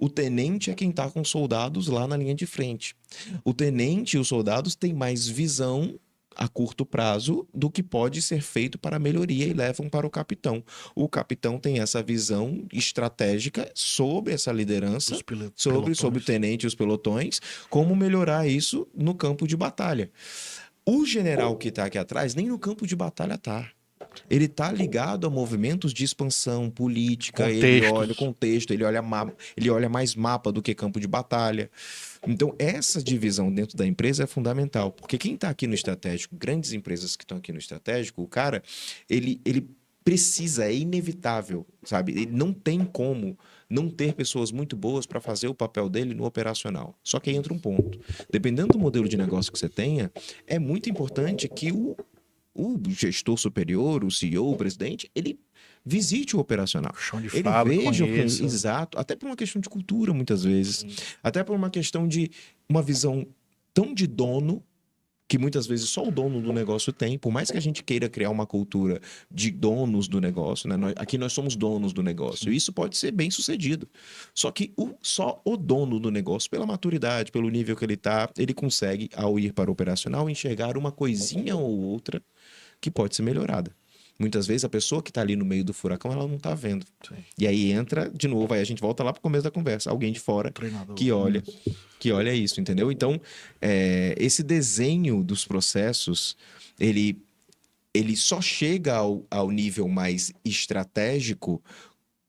O tenente é quem está com soldados lá na linha de frente. O tenente e os soldados têm mais visão a curto prazo do que pode ser feito para a melhoria e levam para o capitão. O capitão tem essa visão estratégica sobre essa liderança, sobre o tenente e os pelotões, como melhorar isso no campo de batalha. O general que está aqui atrás nem no campo de batalha está. Ele está ligado a movimentos de expansão política, ele olha o contexto, ele olha mais mapa do que campo de batalha. Então, essa divisão dentro da empresa é fundamental, porque quem está aqui no estratégico, grandes empresas que estão aqui no estratégico, o cara, ele precisa, é inevitável, sabe? Ele não tem como não ter pessoas muito boas para fazer o papel dele no operacional. Só que aí entra um ponto. Dependendo do modelo de negócio que você tenha, é muito importante que o gestor superior, o CEO, o presidente, ele visite o operacional. Chão de Ele fábrica, veja, conheça. exato, até por uma questão de cultura, muitas vezes. Até por uma questão de uma visão tão de dono, que muitas vezes só o dono do negócio tem, por mais que a gente queira criar uma cultura de donos do negócio, né? Aqui nós somos donos do negócio, e isso pode ser bem sucedido. Só que só o dono do negócio, pela maturidade, pelo nível que ele está, ele consegue, ao ir para o operacional, enxergar uma coisinha ou outra que pode ser melhorada. Muitas vezes a pessoa que está ali no meio do furacão, ela não está vendo. Sim. E aí entra, de novo, aí a gente volta lá para o começo da conversa. Alguém de fora Treinador. que olha isso, entendeu? Então, esse desenho dos processos, ele só chega ao nível mais estratégico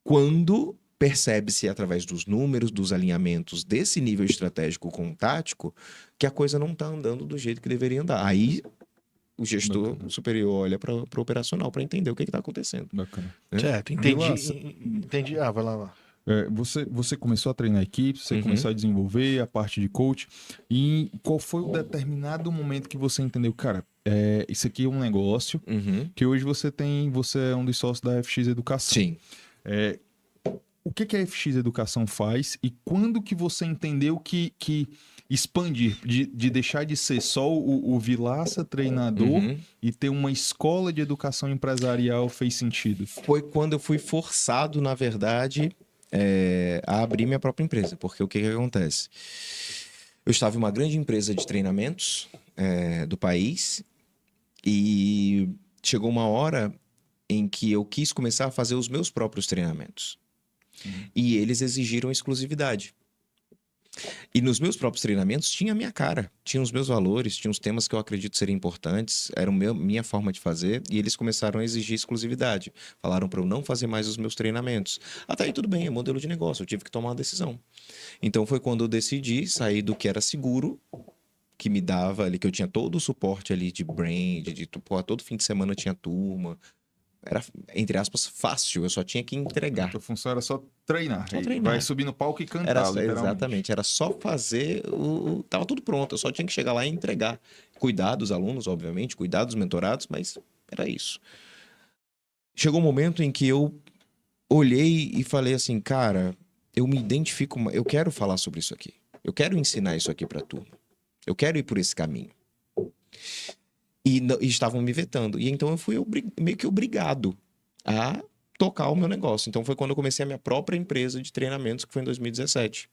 quando percebe-se, através dos números, dos alinhamentos desse nível estratégico com o tático, que a coisa não está andando do jeito que deveria andar. Aí o gestor superior olha para o operacional para entender o que está acontecendo. Bacana. Certo, entendi. Ah, vai lá. Você começou a treinar equipes, você começou a desenvolver a parte de coach. E qual foi o determinado momento que você entendeu, cara, isso aqui é um negócio que hoje você é um dos sócios da FX Educação. Sim. O que a FX Educação faz e quando que você entendeu que expandir, de deixar de ser só o Vilaça treinador e ter uma escola de educação empresarial fez sentido? Foi quando eu fui forçado, na verdade, a abrir minha própria empresa. Porque o que acontece? Eu estava em uma grande empresa de treinamentos do país e chegou uma hora em que eu quis começar a fazer os meus próprios treinamentos. E eles exigiram exclusividade. E nos meus próprios treinamentos tinha a minha cara, tinha os meus valores, tinha os temas que eu acredito serem importantes, era minha forma de fazer, e eles começaram a exigir exclusividade. Falaram para eu não fazer mais os meus treinamentos. Até aí tudo bem, é modelo de negócio, eu tive que tomar uma decisão. Então foi quando eu decidi sair do que era seguro, que me dava ali, que eu tinha todo o suporte ali de brand, todo fim de semana tinha turma. Era, entre aspas, fácil, eu só tinha que entregar. A função era só treinar. Só treinar. Vai subir no palco e cantar, Exatamente, era só fazer tava tudo pronto, eu só tinha que chegar lá e entregar. Cuidar dos alunos, obviamente, cuidar dos mentorados, mas era isso. Chegou um momento em que eu olhei e falei assim, cara, eu me identifico, eu quero falar sobre isso aqui. Eu quero ensinar isso aqui pra turma. Eu quero ir por esse caminho. E estavam me vetando. E então eu fui meio que obrigado a tocar o meu negócio. Então foi quando eu comecei a minha própria empresa de treinamentos, que foi em 2017.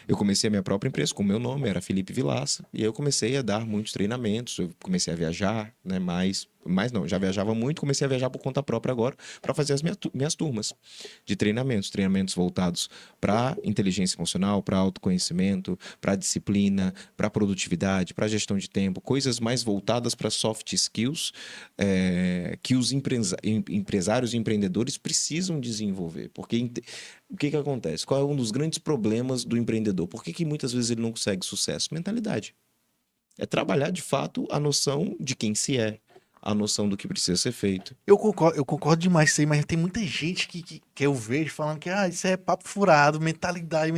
Eu comecei a minha própria empresa com o meu nome, era Felipe Vilaça. E aí eu comecei a dar muitos treinamentos, eu comecei a viajar, né? Mas não, já viajava muito, comecei a viajar por conta própria agora para fazer as minhas turmas de treinamentos voltados para inteligência emocional, para autoconhecimento, para disciplina, para produtividade, para gestão de tempo, coisas mais voltadas para soft skills que os empresários e empreendedores precisam desenvolver. Porque o que acontece? Qual é um dos grandes problemas do empreendedor? Por que muitas vezes ele não consegue sucesso? Mentalidade. É trabalhar de fato a noção de quem se é, a noção do que precisa ser feito. Eu concordo demais com isso aí, mas tem muita gente que eu vejo falando que isso é papo furado, mentalidade,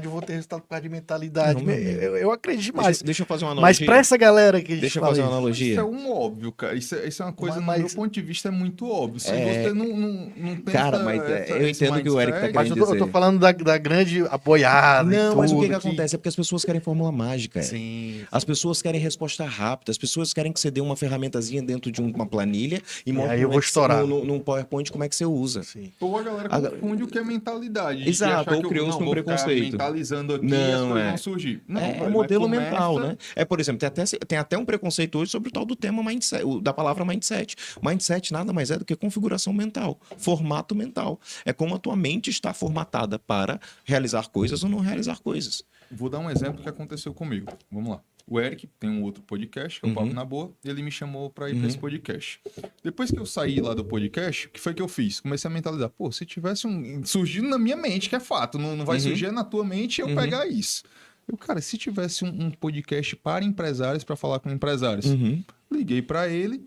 eu vou ter resultado por causa de mentalidade. Não, eu acredito demais. Deixa eu fazer uma Mas analogia. pra essa galera que a gente Deixa eu fala fazer uma isso, analogia. Isso é um óbvio, cara. Isso é uma coisa, Mas- do meu ponto de vista, é muito óbvio. Se você não tem Cara, mas eu entendo o que o Eric tá Mas querendo eu tô dizer. falando da grande apoiada. e Não, mas o tudo que acontece? É porque as pessoas querem fórmula mágica. Sim. As pessoas querem resposta rápida, as pessoas querem que você dê uma ferramentazinha dentro de uma planilha e mostra aí eu vou estourar. num PowerPoint como é que você usa. Sim. Ou a galera confunde o que é mentalidade. de Exato, achar ou que criou-se um vou ficar preconceito. mentalizando aqui e Não, as coisas é. vão surgir. Não, É velho, mas modelo começa- mental, né? Por exemplo, tem até um preconceito hoje sobre o tal do tema mindset, da palavra mindset. Mindset nada mais é do que configuração mental, formato mental. É como a tua mente está formatada para realizar coisas ou não realizar coisas. Vou dar um exemplo que aconteceu comigo. Vamos lá. O Eric tem um outro podcast, que é o Papo na Boa, e ele me chamou pra ir pra esse podcast. Depois que eu saí lá do podcast, o que foi que eu fiz? Comecei a mentalizar. Pô, se tivesse surgindo na minha mente, que é fato, não vai surgir na tua mente eu pegar isso. Eu, cara, se tivesse um podcast para empresários, para falar com empresários, liguei pra ele.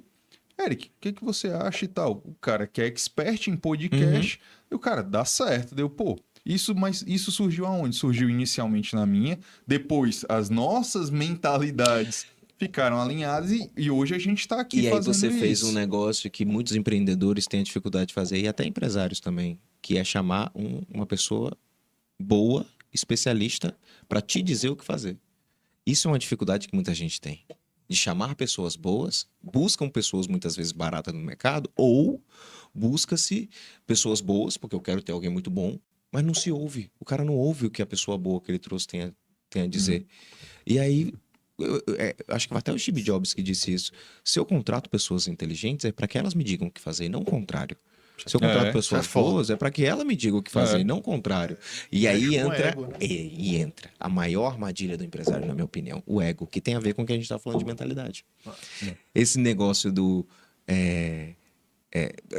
Eric, o que você acha e tal? O cara que é expert em podcast, e o cara, dá certo. Deu, pô, mas isso surgiu aonde? Surgiu inicialmente na minha, depois as nossas mentalidades ficaram alinhadas e hoje a gente está aqui E aí fazendo você fez isso. um negócio que muitos empreendedores têm a dificuldade de fazer, e até empresários também, que é chamar uma pessoa boa, especialista, para te dizer o que fazer. Isso é uma dificuldade que muita gente tem. De chamar pessoas boas, buscam pessoas muitas vezes baratas no mercado, ou busca-se pessoas boas, porque eu quero ter alguém muito bom, mas não se ouve. O cara não ouve o que a pessoa boa que ele trouxe tem a dizer. E aí, acho que até o Steve Jobs que disse isso. Se eu contrato pessoas inteligentes, é para que elas me digam o que fazer, e não o contrário. Se eu contrato pessoas boas, é para que ela me diga o que fazer, e não o contrário. E aí entra, ego, né? entra a maior armadilha do empresário, na minha opinião, o ego, que tem a ver com o que a gente está falando de mentalidade. Esse negócio do...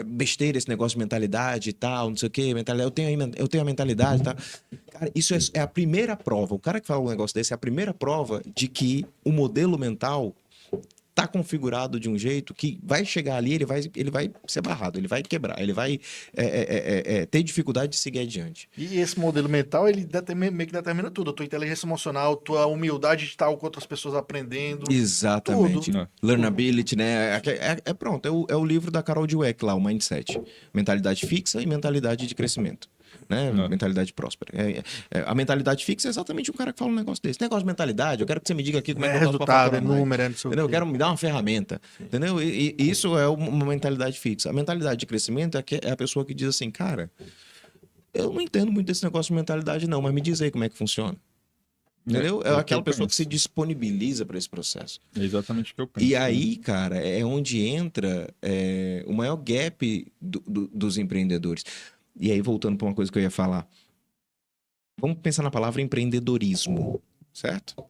besteira, esse negócio de mentalidade e tal, não sei o que, mentalidade, eu tenho a mentalidade e tal. Cara, isso é a primeira prova. O cara que fala um negócio desse é a primeira prova de que o modelo mental tá configurado de um jeito que vai chegar ali, ele vai ser barrado, ele vai quebrar, ele vai ter dificuldade de seguir adiante. E esse modelo mental, ele meio que determina tudo. A tua inteligência emocional, tua humildade de estar com outras pessoas aprendendo. Exatamente. Tudo. Learnability, né? Pronto, é o livro da Carol Dweck lá, o Mindset. Mentalidade fixa e mentalidade de crescimento. Né? Mentalidade próspera. A mentalidade fixa é exatamente o cara que fala um negócio desse. Negócio de mentalidade, eu quero que você me diga aqui como é que eu faço pra resultado, faturar mais. número, não sei o Entendeu? Eu quê. quero me dar uma ferramenta. Entendeu? E isso é uma mentalidade fixa. A mentalidade de crescimento é a pessoa que diz assim, cara, eu não entendo muito desse negócio de mentalidade não, mas me diz aí como é que funciona. Entendeu? É aquela pessoa que se disponibiliza para esse processo. É exatamente o que eu penso. E aí, cara, é onde entra o maior gap dos empreendedores. E aí, voltando para uma coisa que eu ia falar. Vamos pensar na palavra empreendedorismo, certo?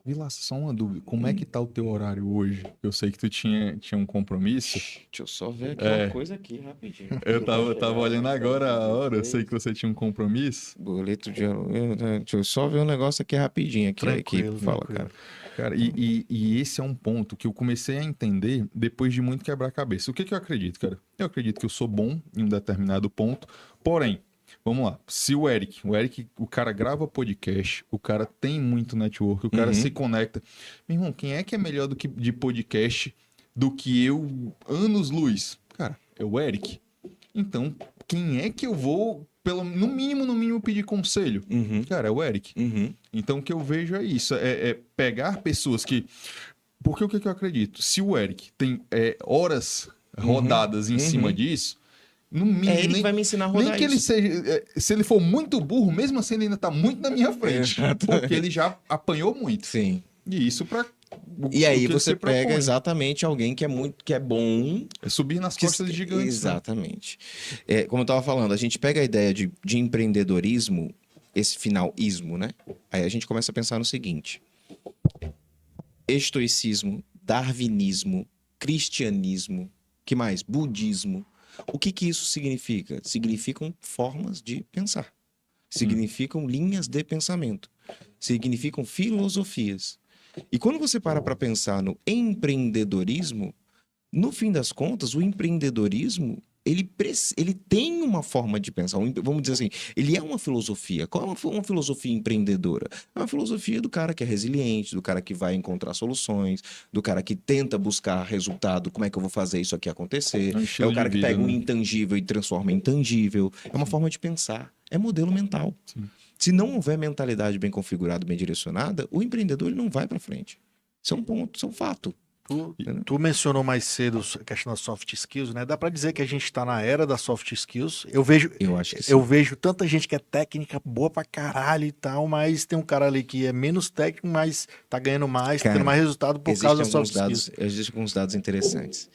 Vilaça, só uma dúvida. Como é que tá o teu horário hoje? Eu sei que tu tinha um compromisso. Deixa eu só ver aqui uma coisa aqui rapidinho. Eu tava olhando agora a hora, eu sei que você tinha um compromisso. Boleto de aluguel. Deixa eu só ver um negócio aqui rapidinho. Aqui, Tranquilo, fala, tranquilo. Cara, e esse é um ponto que eu comecei a entender depois de muito quebrar a cabeça. O que eu acredito, cara? Eu acredito que eu sou bom em um determinado ponto, porém, vamos lá, se o Eric, o cara grava podcast, o cara tem muito network, o cara se conecta. Meu irmão, quem é que é melhor de podcast do que eu, anos-luz? Cara, é o Eric. Então, quem é que eu vou, no mínimo, pedir conselho? Cara, é o Eric. Então, o que eu vejo é isso, é pegar pessoas que... Porque o que eu acredito? Se o Eric tem horas rodadas em cima disso, no mínimo, ele que vai me ensinar a rodar nem que ele isso. seja... Se ele for muito burro, mesmo assim ele ainda tá muito na minha frente. Porque ele já apanhou muito. Sim. E isso pra... E aí o que você pega propõe. exatamente alguém que é bom... É subir nas costas de gigantes. Né? Exatamente. Como eu estava falando, a gente pega a ideia de empreendedorismo, esse final ismo, né? Aí a gente começa a pensar no seguinte: estoicismo, darwinismo, cristianismo, que mais? Budismo. O que isso significa? Significam formas de pensar. Significam linhas de pensamento. Significam filosofias. E quando você para pensar no empreendedorismo, no fim das contas, o empreendedorismo, ele tem uma forma de pensar. Vamos dizer assim, ele é uma filosofia. Qual é uma filosofia empreendedora? É uma filosofia do cara que é resiliente, do cara que vai encontrar soluções, do cara que tenta buscar resultado, como é que eu vou fazer isso aqui acontecer. É o cara que pega o intangível e transforma em intangível. É uma forma de pensar. É modelo mental. Sim. Se não houver mentalidade bem configurada, bem direcionada, o empreendedor ele não vai para frente. Isso é um ponto, isso é um fato. Tu mencionou mais cedo a questão das soft skills, né? Dá pra dizer que a gente tá na era das soft skills. Eu acho que sim. Eu vejo tanta gente que é técnica boa pra caralho e tal, mas tem um cara ali que é menos técnico, mas tá ganhando mais, Cara, tendo mais resultado por causa das soft skills. Existem alguns dados interessantes.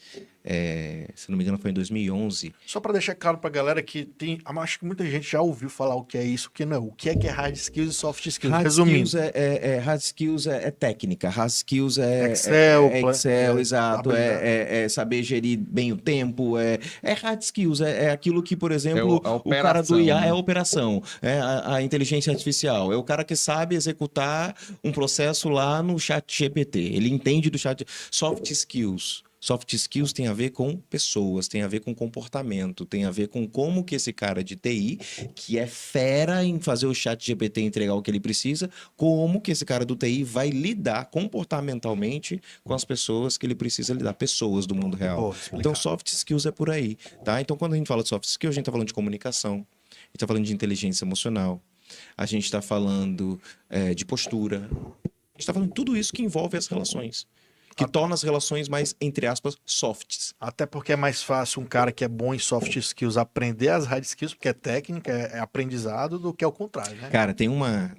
Se não me engano, foi em 2011. Só pra deixar claro pra galera que tem, acho que muita gente já ouviu falar o que é isso, o que não é. O que é hard skills e soft skills? Resumindo. Hard skills é técnica, hard skills é Excel, exato, é saber gerir bem o tempo, hard skills, é aquilo que, por exemplo, a o cara do IA operação, é a operação, é a inteligência artificial, é o cara que sabe executar um processo lá no chat GPT, ele entende do chat. Soft skills. Soft skills tem a ver com pessoas, tem a ver com comportamento, tem a ver com como que esse cara de TI, que é fera em fazer o chat GPT entregar o que ele precisa, como que esse cara do TI vai lidar comportamentalmente com as pessoas que ele precisa lidar, pessoas do mundo real. Então, soft skills é por aí, tá? Então, quando a gente fala de soft skills, a gente está falando de comunicação, a gente está falando de inteligência emocional, a gente está falando de postura, a gente está falando de tudo isso que envolve as relações. Que torna as relações mais, entre aspas, softs. Até porque é mais fácil um cara que é bom em soft skills aprender as hard skills, porque é técnica, é aprendizado, do que ao contrário, né? Cara, tem uma...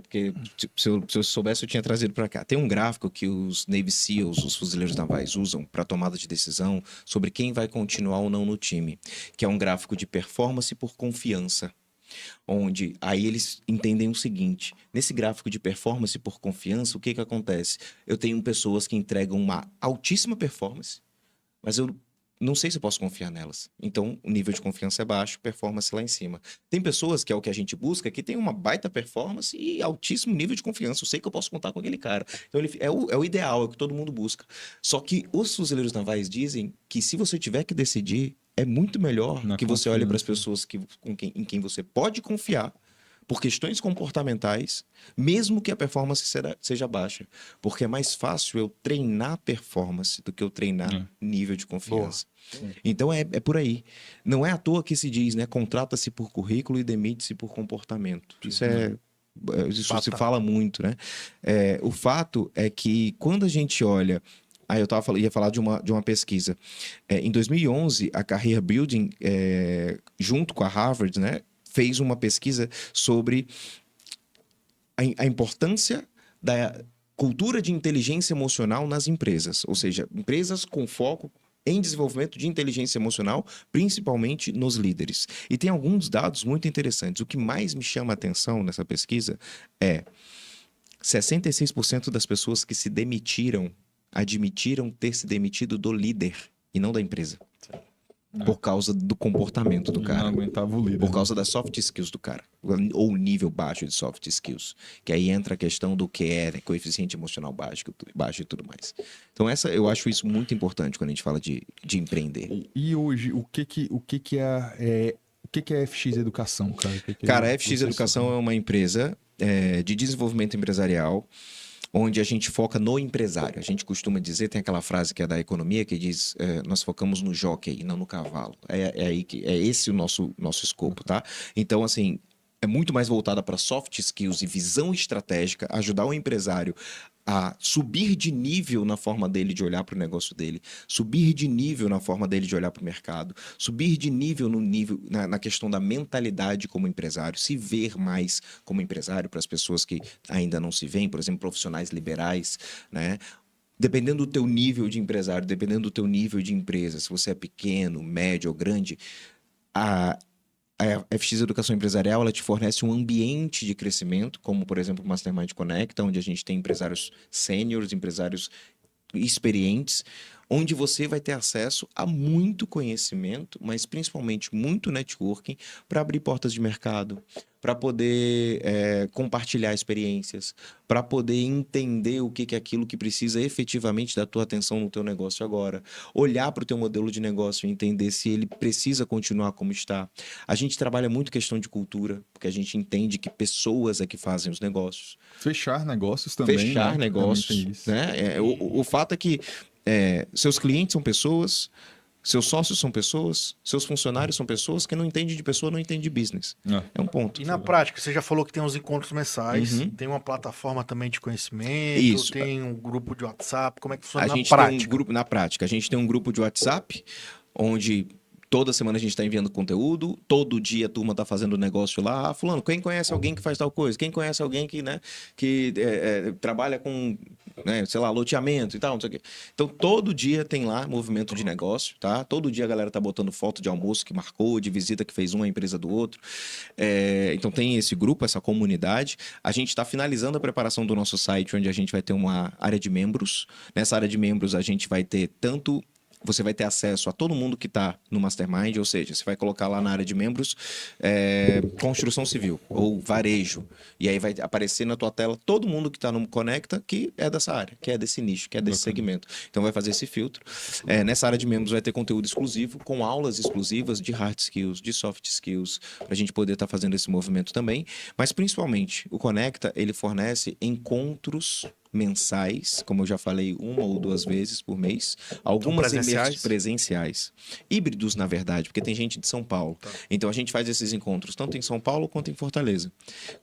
porque se eu soubesse, eu tinha trazido para cá. Tem um gráfico que os Navy SEALs, os fuzileiros navais, usam para tomada de decisão sobre quem vai continuar ou não no time. Que é um gráfico de performance por confiança. Onde aí eles entendem o seguinte: nesse gráfico de performance por confiança, o que acontece? Eu tenho pessoas que entregam uma altíssima performance, mas eu não sei se eu posso confiar nelas. Então, o nível de confiança é baixo, performance lá em cima. Tem pessoas, que é o que a gente busca, que tem uma baita performance e altíssimo nível de confiança. Eu sei que eu posso contar com aquele cara. Então, é o ideal, é o que todo mundo busca. Só que os fuzileiros navais dizem que se você tiver que decidir, é muito melhor que você olhe para as pessoas em quem você pode confiar por questões comportamentais, mesmo que a performance seja baixa. Porque é mais fácil eu treinar performance do que eu treinar nível de confiança. Então é por aí. Não é à toa que se diz, né? Contrata-se por currículo e demite-se por comportamento. Isso se fala muito, né? O fato é que quando a gente olha... Aí eu ia falar de uma pesquisa. Em 2011, a Career Building, junto com a Harvard, né, fez uma pesquisa sobre a importância da cultura de inteligência emocional nas empresas. Ou seja, empresas com foco em desenvolvimento de inteligência emocional, principalmente nos líderes. E tem alguns dados muito interessantes. O que mais me chama a atenção nessa pesquisa é 66% das pessoas que se demitiram admitiram ter se demitido do líder e não da empresa. Por causa do comportamento do cara. Não aguentava o líder. Por causa das soft skills do cara. Ou o nível baixo de soft skills. Que aí entra a questão do que é, né? Coeficiente emocional baixo e tudo mais. Então eu acho isso muito importante quando a gente fala de empreender. E hoje, o que é a FX Educação, cara? Cara, a FX Educação é uma empresa de desenvolvimento empresarial, onde a gente foca no empresário. A gente costuma dizer, tem aquela frase que é da economia, que diz, nós focamos no jockey e não no cavalo. É esse o nosso escopo, tá? Então, assim, é muito mais voltada para soft skills e visão estratégica, ajudar o empresário a subir de nível na forma dele de olhar para o negócio dele, subir de nível na forma dele de olhar para o mercado, subir de nível na questão da mentalidade como empresário, se ver mais como empresário para as pessoas que ainda não se veem, por exemplo, profissionais liberais, né? Dependendo do teu nível de empresário, dependendo do teu nível de empresa, se você é pequeno, médio ou grande, a FX Educação Empresarial, ela te fornece um ambiente de crescimento, como, por exemplo, o Mastermind Connecta, onde a gente tem empresários sêniores, empresários experientes, onde você vai ter acesso a muito conhecimento, mas principalmente muito networking para abrir portas de mercado, para poder compartilhar experiências, para poder entender o que é aquilo que precisa efetivamente da tua atenção no teu negócio agora, olhar para o teu modelo de negócio e entender se ele precisa continuar como está. A gente trabalha muito questão de cultura, porque a gente entende que pessoas é que fazem os negócios. Fechar negócios também. Fechar né? negócios. Né? O fato é que seus clientes são pessoas, Seus sócios são pessoas, seus funcionários são pessoas, quem não entende de pessoa não entende de business. É um ponto. E na prática, você já falou que tem uns encontros mensais, Uhum. tem uma plataforma também de conhecimento, Isso. tem um grupo de WhatsApp, como é que A funciona na gente tem prática? um grupo, na prática, a gente tem um grupo de WhatsApp, onde toda semana a gente está enviando conteúdo, todo dia a turma está fazendo negócio lá. Ah, fulano, quem conhece alguém que faz tal coisa? Quem conhece alguém que, né, que trabalha com, né, sei lá, loteamento e tal, não sei o quê. Então, todo dia tem lá movimento de negócio, tá? Todo dia a galera tá botando foto de almoço que marcou, de visita que fez uma empresa do outro. Então, tem esse grupo, essa comunidade. A gente está finalizando a preparação do nosso site, onde a gente vai ter uma área de membros. Nessa área de membros, a gente vai ter tanto... Você vai ter acesso a todo mundo que está no Mastermind, ou seja, você vai colocar lá na área de membros construção civil ou varejo. E aí vai aparecer na tua tela todo mundo que está no Conecta que é dessa área, que é desse nicho, que é desse segmento. Então vai fazer esse filtro. Nessa área de membros vai ter conteúdo exclusivo, com aulas exclusivas de hard skills, de soft skills, para a gente poder estar fazendo esse movimento também. Mas principalmente, o Conecta, ele fornece encontros mensais, como eu já falei, 1 ou 2 vezes por mês. Algumas presenciais. Híbridos, na verdade, porque tem gente de São Paulo. Tá. Então a gente faz esses encontros tanto em São Paulo quanto em Fortaleza.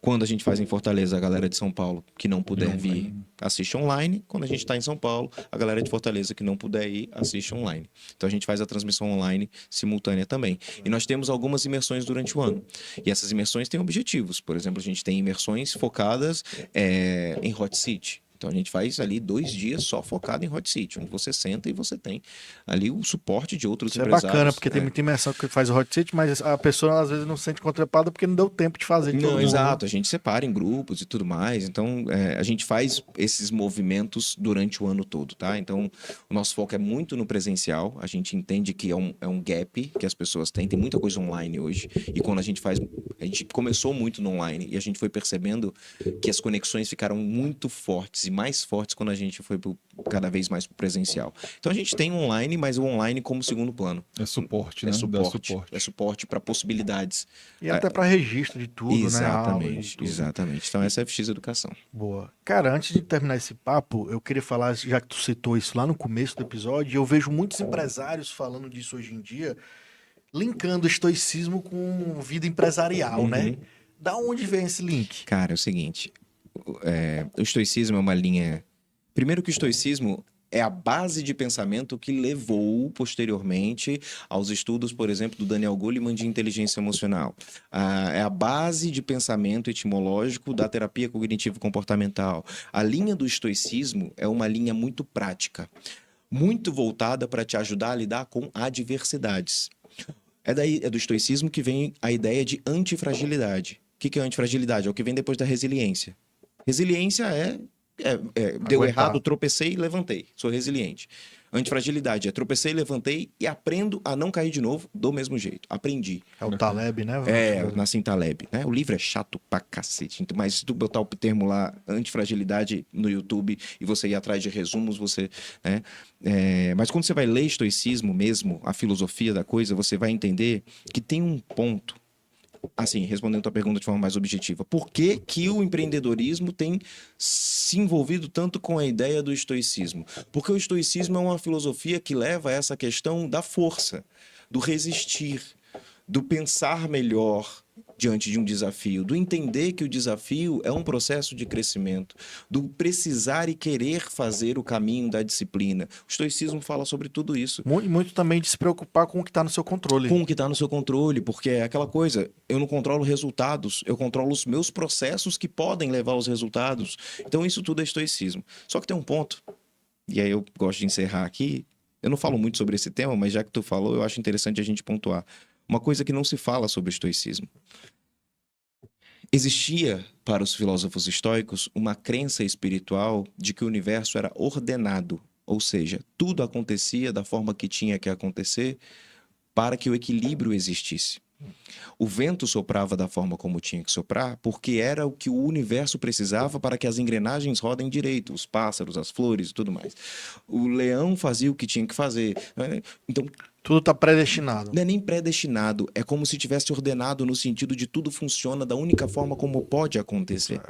Quando a gente faz em Fortaleza, a galera de São Paulo que não puder vir, assiste online. Quando a gente está em São Paulo, a galera de Fortaleza que não puder ir, assiste online. Então a gente faz a transmissão online simultânea também. E nós temos algumas imersões durante o ano. E essas imersões têm objetivos. Por exemplo, a gente tem imersões focadas em Hot City. Então a gente faz ali 2 dias só focado em Hot City, onde você senta e você tem ali o suporte de outros empresários. Isso é bacana, porque tem muita imersão que faz o Hot City, mas a pessoa às vezes não se sente contemplada porque não deu tempo de fazer. Não, exato. A gente separa em grupos e tudo mais. Então a gente faz esses movimentos durante o ano todo, tá? Então o nosso foco é muito no presencial. A gente entende que é um gap que as pessoas têm. Tem muita coisa online hoje. E quando a gente começou muito no online e a gente foi percebendo que as conexões ficaram muito fortes e mais fortes quando a gente foi cada vez mais pro presencial. Então a gente tem online, mas o online como segundo plano. É suporte, né? É suporte para possibilidades. E até para registro de tudo, exatamente, né? Exatamente. Então essa é a FX Educação. Boa. Cara, antes de terminar esse papo, eu queria falar, já que tu citou isso lá no começo do episódio, eu vejo muitos empresários falando disso hoje em dia, linkando estoicismo com vida empresarial, né? Da onde vem esse link? Cara, é o seguinte... o estoicismo é uma linha... Primeiro que o estoicismo é a base de pensamento que levou posteriormente aos estudos, por exemplo, do Daniel Goleman de inteligência emocional. É a base de pensamento etimológico da terapia cognitivo-comportamental. A linha do estoicismo é uma linha muito prática, muito voltada para te ajudar a lidar com adversidades. É do estoicismo que vem a ideia de antifragilidade. O que é antifragilidade? É o que vem depois da resiliência. Resiliência deu errado, tropecei e levantei. Sou resiliente. Antifragilidade é tropecei, levantei e aprendo a não cair de novo do mesmo jeito. Aprendi. É o Taleb, né? Nassim Taleb. Né? O livro é chato pra cacete. Mas se tu botar o termo lá, antifragilidade, no YouTube, e você ir atrás de resumos, você... Né? Mas quando você vai ler estoicismo mesmo, a filosofia da coisa, você vai entender que tem um ponto. Assim, respondendo a tua pergunta de forma mais objetiva. Por que que o empreendedorismo tem se envolvido tanto com a ideia do estoicismo? Porque o estoicismo é uma filosofia que leva a essa questão da força, do resistir, do pensar melhor diante de um desafio, do entender que o desafio é um processo de crescimento, do precisar e querer fazer o caminho da disciplina. O estoicismo fala sobre tudo isso. Muito também de se preocupar com o que está no seu controle. Com o que está no seu controle, porque é aquela coisa, eu não controlo resultados, eu controlo os meus processos que podem levar aos resultados. Então isso tudo é estoicismo. Só que tem um ponto, e aí eu gosto de encerrar aqui, eu não falo muito sobre esse tema, mas já que tu falou, eu acho interessante a gente pontuar. Uma coisa que não se fala sobre o estoicismo. Existia, para os filósofos estoicos, uma crença espiritual de que o universo era ordenado, ou seja, tudo acontecia da forma que tinha que acontecer para que o equilíbrio existisse. O vento soprava da forma como tinha que soprar, porque era o que o universo precisava para que as engrenagens rodem direito, os pássaros, as flores e tudo mais. O leão fazia o que tinha que fazer. Então, Tudo tá predestinado. Não é nem predestinado, é como se tivesse ordenado no sentido de tudo funciona da única forma como pode acontecer.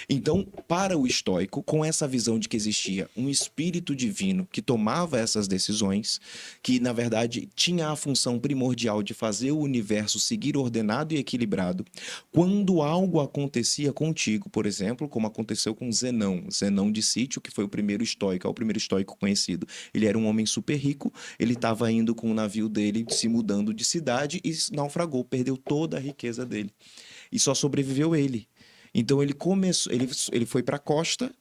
Então, para o estoico, com essa visão de que existia um espírito divino que tomava essas decisões, que na verdade tinha a função primordial de fazer o universo seguir ordenado e equilibrado, quando algo acontecia contigo, por exemplo, como aconteceu com Zenão de Sítio, que foi o primeiro estoico, é o primeiro estoico conhecido. Ele era um homem super rico, ele estava indo com o navio dele, se mudando de cidade e naufragou, perdeu toda a riqueza dele. E só sobreviveu ele. Então ele começou, ele foi para a costa,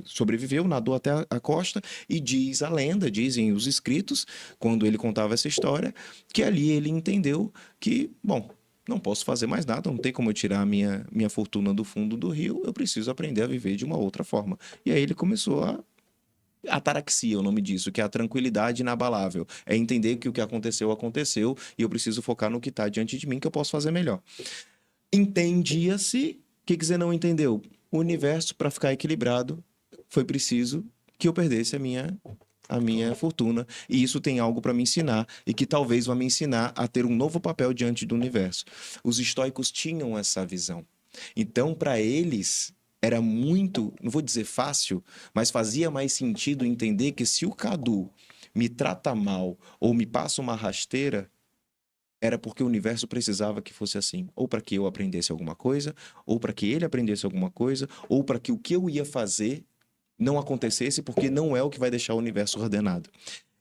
sobreviveu, nadou até a costa, e diz a lenda, dizem os escritos, quando ele contava essa história, que ali ele entendeu que, bom, não posso fazer mais nada, não tem como eu tirar a minha fortuna do fundo do rio, eu preciso aprender a viver de uma outra forma. E aí ele começou a ataraxia é o nome disso, que é a tranquilidade inabalável. É entender que o que aconteceu, aconteceu, e eu preciso focar no que está diante de mim, que eu posso fazer melhor. Entendia-se, o que Zenão entendeu? O universo, para ficar equilibrado, foi preciso que eu perdesse a minha fortuna. E isso tem algo para me ensinar, e que talvez vá me ensinar a ter um novo papel diante do universo. Os estoicos tinham essa visão. Então, para eles, era muito, não vou dizer fácil, mas fazia mais sentido entender que se o Cadu me trata mal ou me passa uma rasteira, era porque o universo precisava que fosse assim. Ou para que eu aprendesse alguma coisa, ou para que ele aprendesse alguma coisa, ou para que o que eu ia fazer não acontecesse, porque não é o que vai deixar o universo ordenado.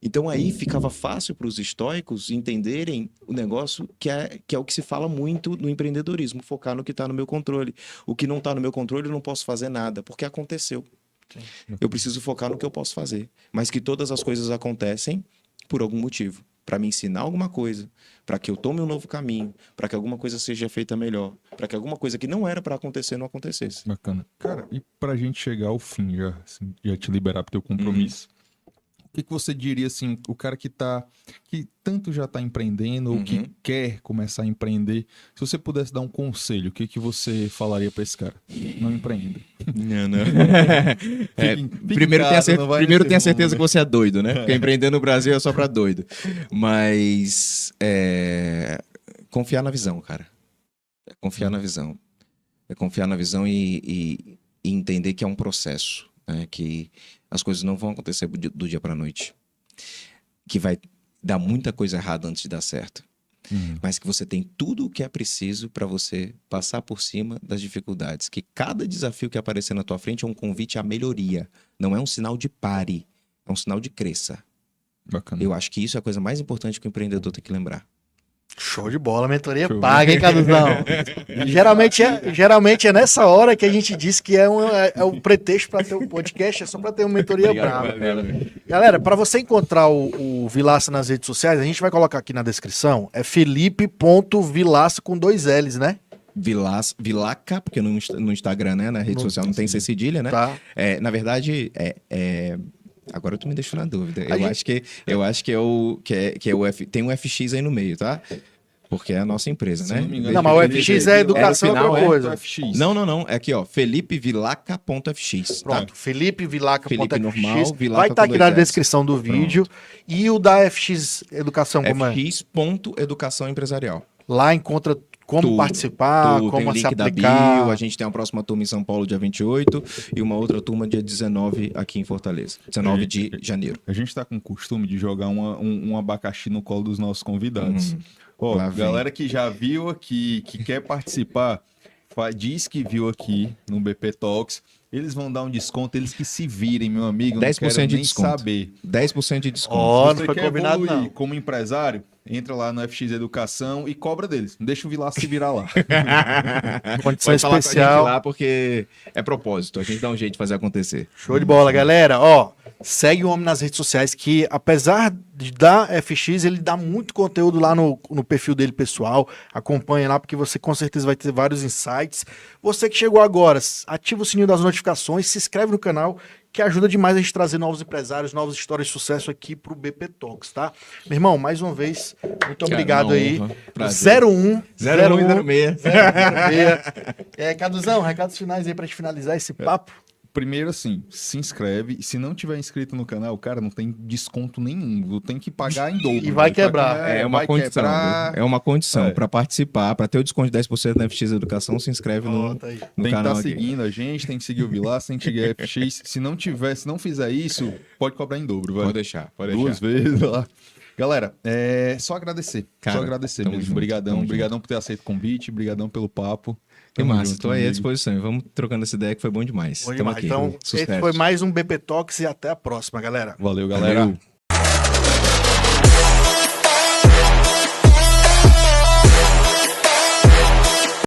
Então aí ficava fácil para os estoicos entenderem o negócio que é o que se fala muito no empreendedorismo, focar no que está no meu controle. O que não está no meu controle eu não posso fazer nada, porque aconteceu. Sim. Eu preciso focar no que eu posso fazer. Mas que todas as coisas acontecem por algum motivo. Para me ensinar alguma coisa, para que eu tome um novo caminho, para que alguma coisa seja feita melhor, para que alguma coisa que não era para acontecer não acontecesse. Bacana. Cara, e pra gente chegar ao fim já, assim, já te liberar pro teu compromisso, o que você diria, assim, o cara que tanto já tá empreendendo ou que quer começar a empreender, se você pudesse dar um conselho, o que você falaria pra esse cara? Não empreenda. Não. Primeiro tenha certeza que você é doido, né? Porque empreender no Brasil é só pra doido. Mas confiar na visão, cara. Confiar na visão. Confiar na visão e entender que é um processo, né? Que as coisas não vão acontecer do dia para a noite. Que vai dar muita coisa errada antes de dar certo. Mas que você tem tudo o que é preciso para você passar por cima das dificuldades. Que cada desafio que aparecer na tua frente é um convite à melhoria. Não é um sinal de pare, é um sinal de cresça. Bacana. Eu acho que isso é a coisa mais importante que o empreendedor tem que lembrar. Show de bola, mentoria paga, hein, Caduzão? Geralmente é nessa hora que a gente diz que é um pretexto para ter um podcast, é só para ter uma mentoria brava. Galera, para você encontrar o Vilaça nas redes sociais, a gente vai colocar aqui na descrição, é felipe.vilaça com 2 L's, né? Vilaca, porque no Instagram, né, na rede social não tem C cedilha, né? Tá. Na verdade, agora tu me deixou na dúvida. Eu acho que tem um FX aí no meio, tá? Porque é a nossa empresa, né? Não, mas o FX é educação, é outra coisa. Não. É aqui, ó. FelipeVilaca.fx. Pronto, FelipeVilaca.fx. Felipe normal, Vilaca vai estar aqui com na 2 L's. descrição do vídeo. E o da FX Educação, como é? FX.educação empresarial. Lá encontra como participar, tem como o se link da aplicar. bio, a gente tem a próxima turma em São Paulo dia 28 e uma outra turma dia 19 aqui em Fortaleza, 19 de janeiro. A gente tá com o costume de jogar um abacaxi no colo dos nossos convidados. Lá vem. Galera que já viu aqui, que quer participar, diz que viu aqui no BP Talks, eles vão dar um desconto, eles que se virem, meu amigo, 10% não quero de nem desconto. saber. 10% de desconto. Ó, Se não você foi quer combinado, evoluir não. como empresário, entra lá no FX Educação e cobra deles. Não deixa o Vilaça se virar lá. Condição Pode falar com a gente especial. lá porque é propósito, a gente dá um jeito de fazer acontecer. Show de bola, galera. Ó, segue o homem nas redes sociais, que apesar de dar FX, ele dá muito conteúdo lá no perfil dele pessoal. Acompanha lá, porque você com certeza vai ter vários insights. Você que chegou agora, ativa o sininho das notificações, se inscreve no canal, que ajuda demais a gente trazer novos empresários, novas histórias de sucesso aqui pro BP Talks, tá? Meu irmão, mais uma vez, muito obrigado aí. Prazer. 01 01 e 06. Caduzão, recados finais aí pra gente finalizar esse papo. Primeiro, assim, se inscreve. Se não tiver inscrito no canal, cara, não tem desconto nenhum. Tem que pagar em dobro. E vai velho. Pra quebrar. quem É uma vai condição. quebrar, É uma condição. É. Para participar, para ter o desconto de 10% na FX Educação, se inscreve no, Bota aí. no tem que canal estar aqui. seguindo a gente, tem que seguir o Vilaça, tem que seguir a FX. Se não fizer isso, pode cobrar em dobro, velho. Pode deixar, pode Duas deixar. vezes lá. Galera, só agradecer. Cara, só agradecer tamo mesmo. junto, Obrigadão, tamo obrigadão por ter aceito o convite, obrigadão pelo papo. Que Tamo massa, junto, estou aí à amigo. disposição. E vamos trocando essa ideia que foi bom demais. Bom Tamo demais. aqui. Então, Sucesso. esse foi mais um BP Talks e até a próxima, galera. Valeu, galera. Valeu.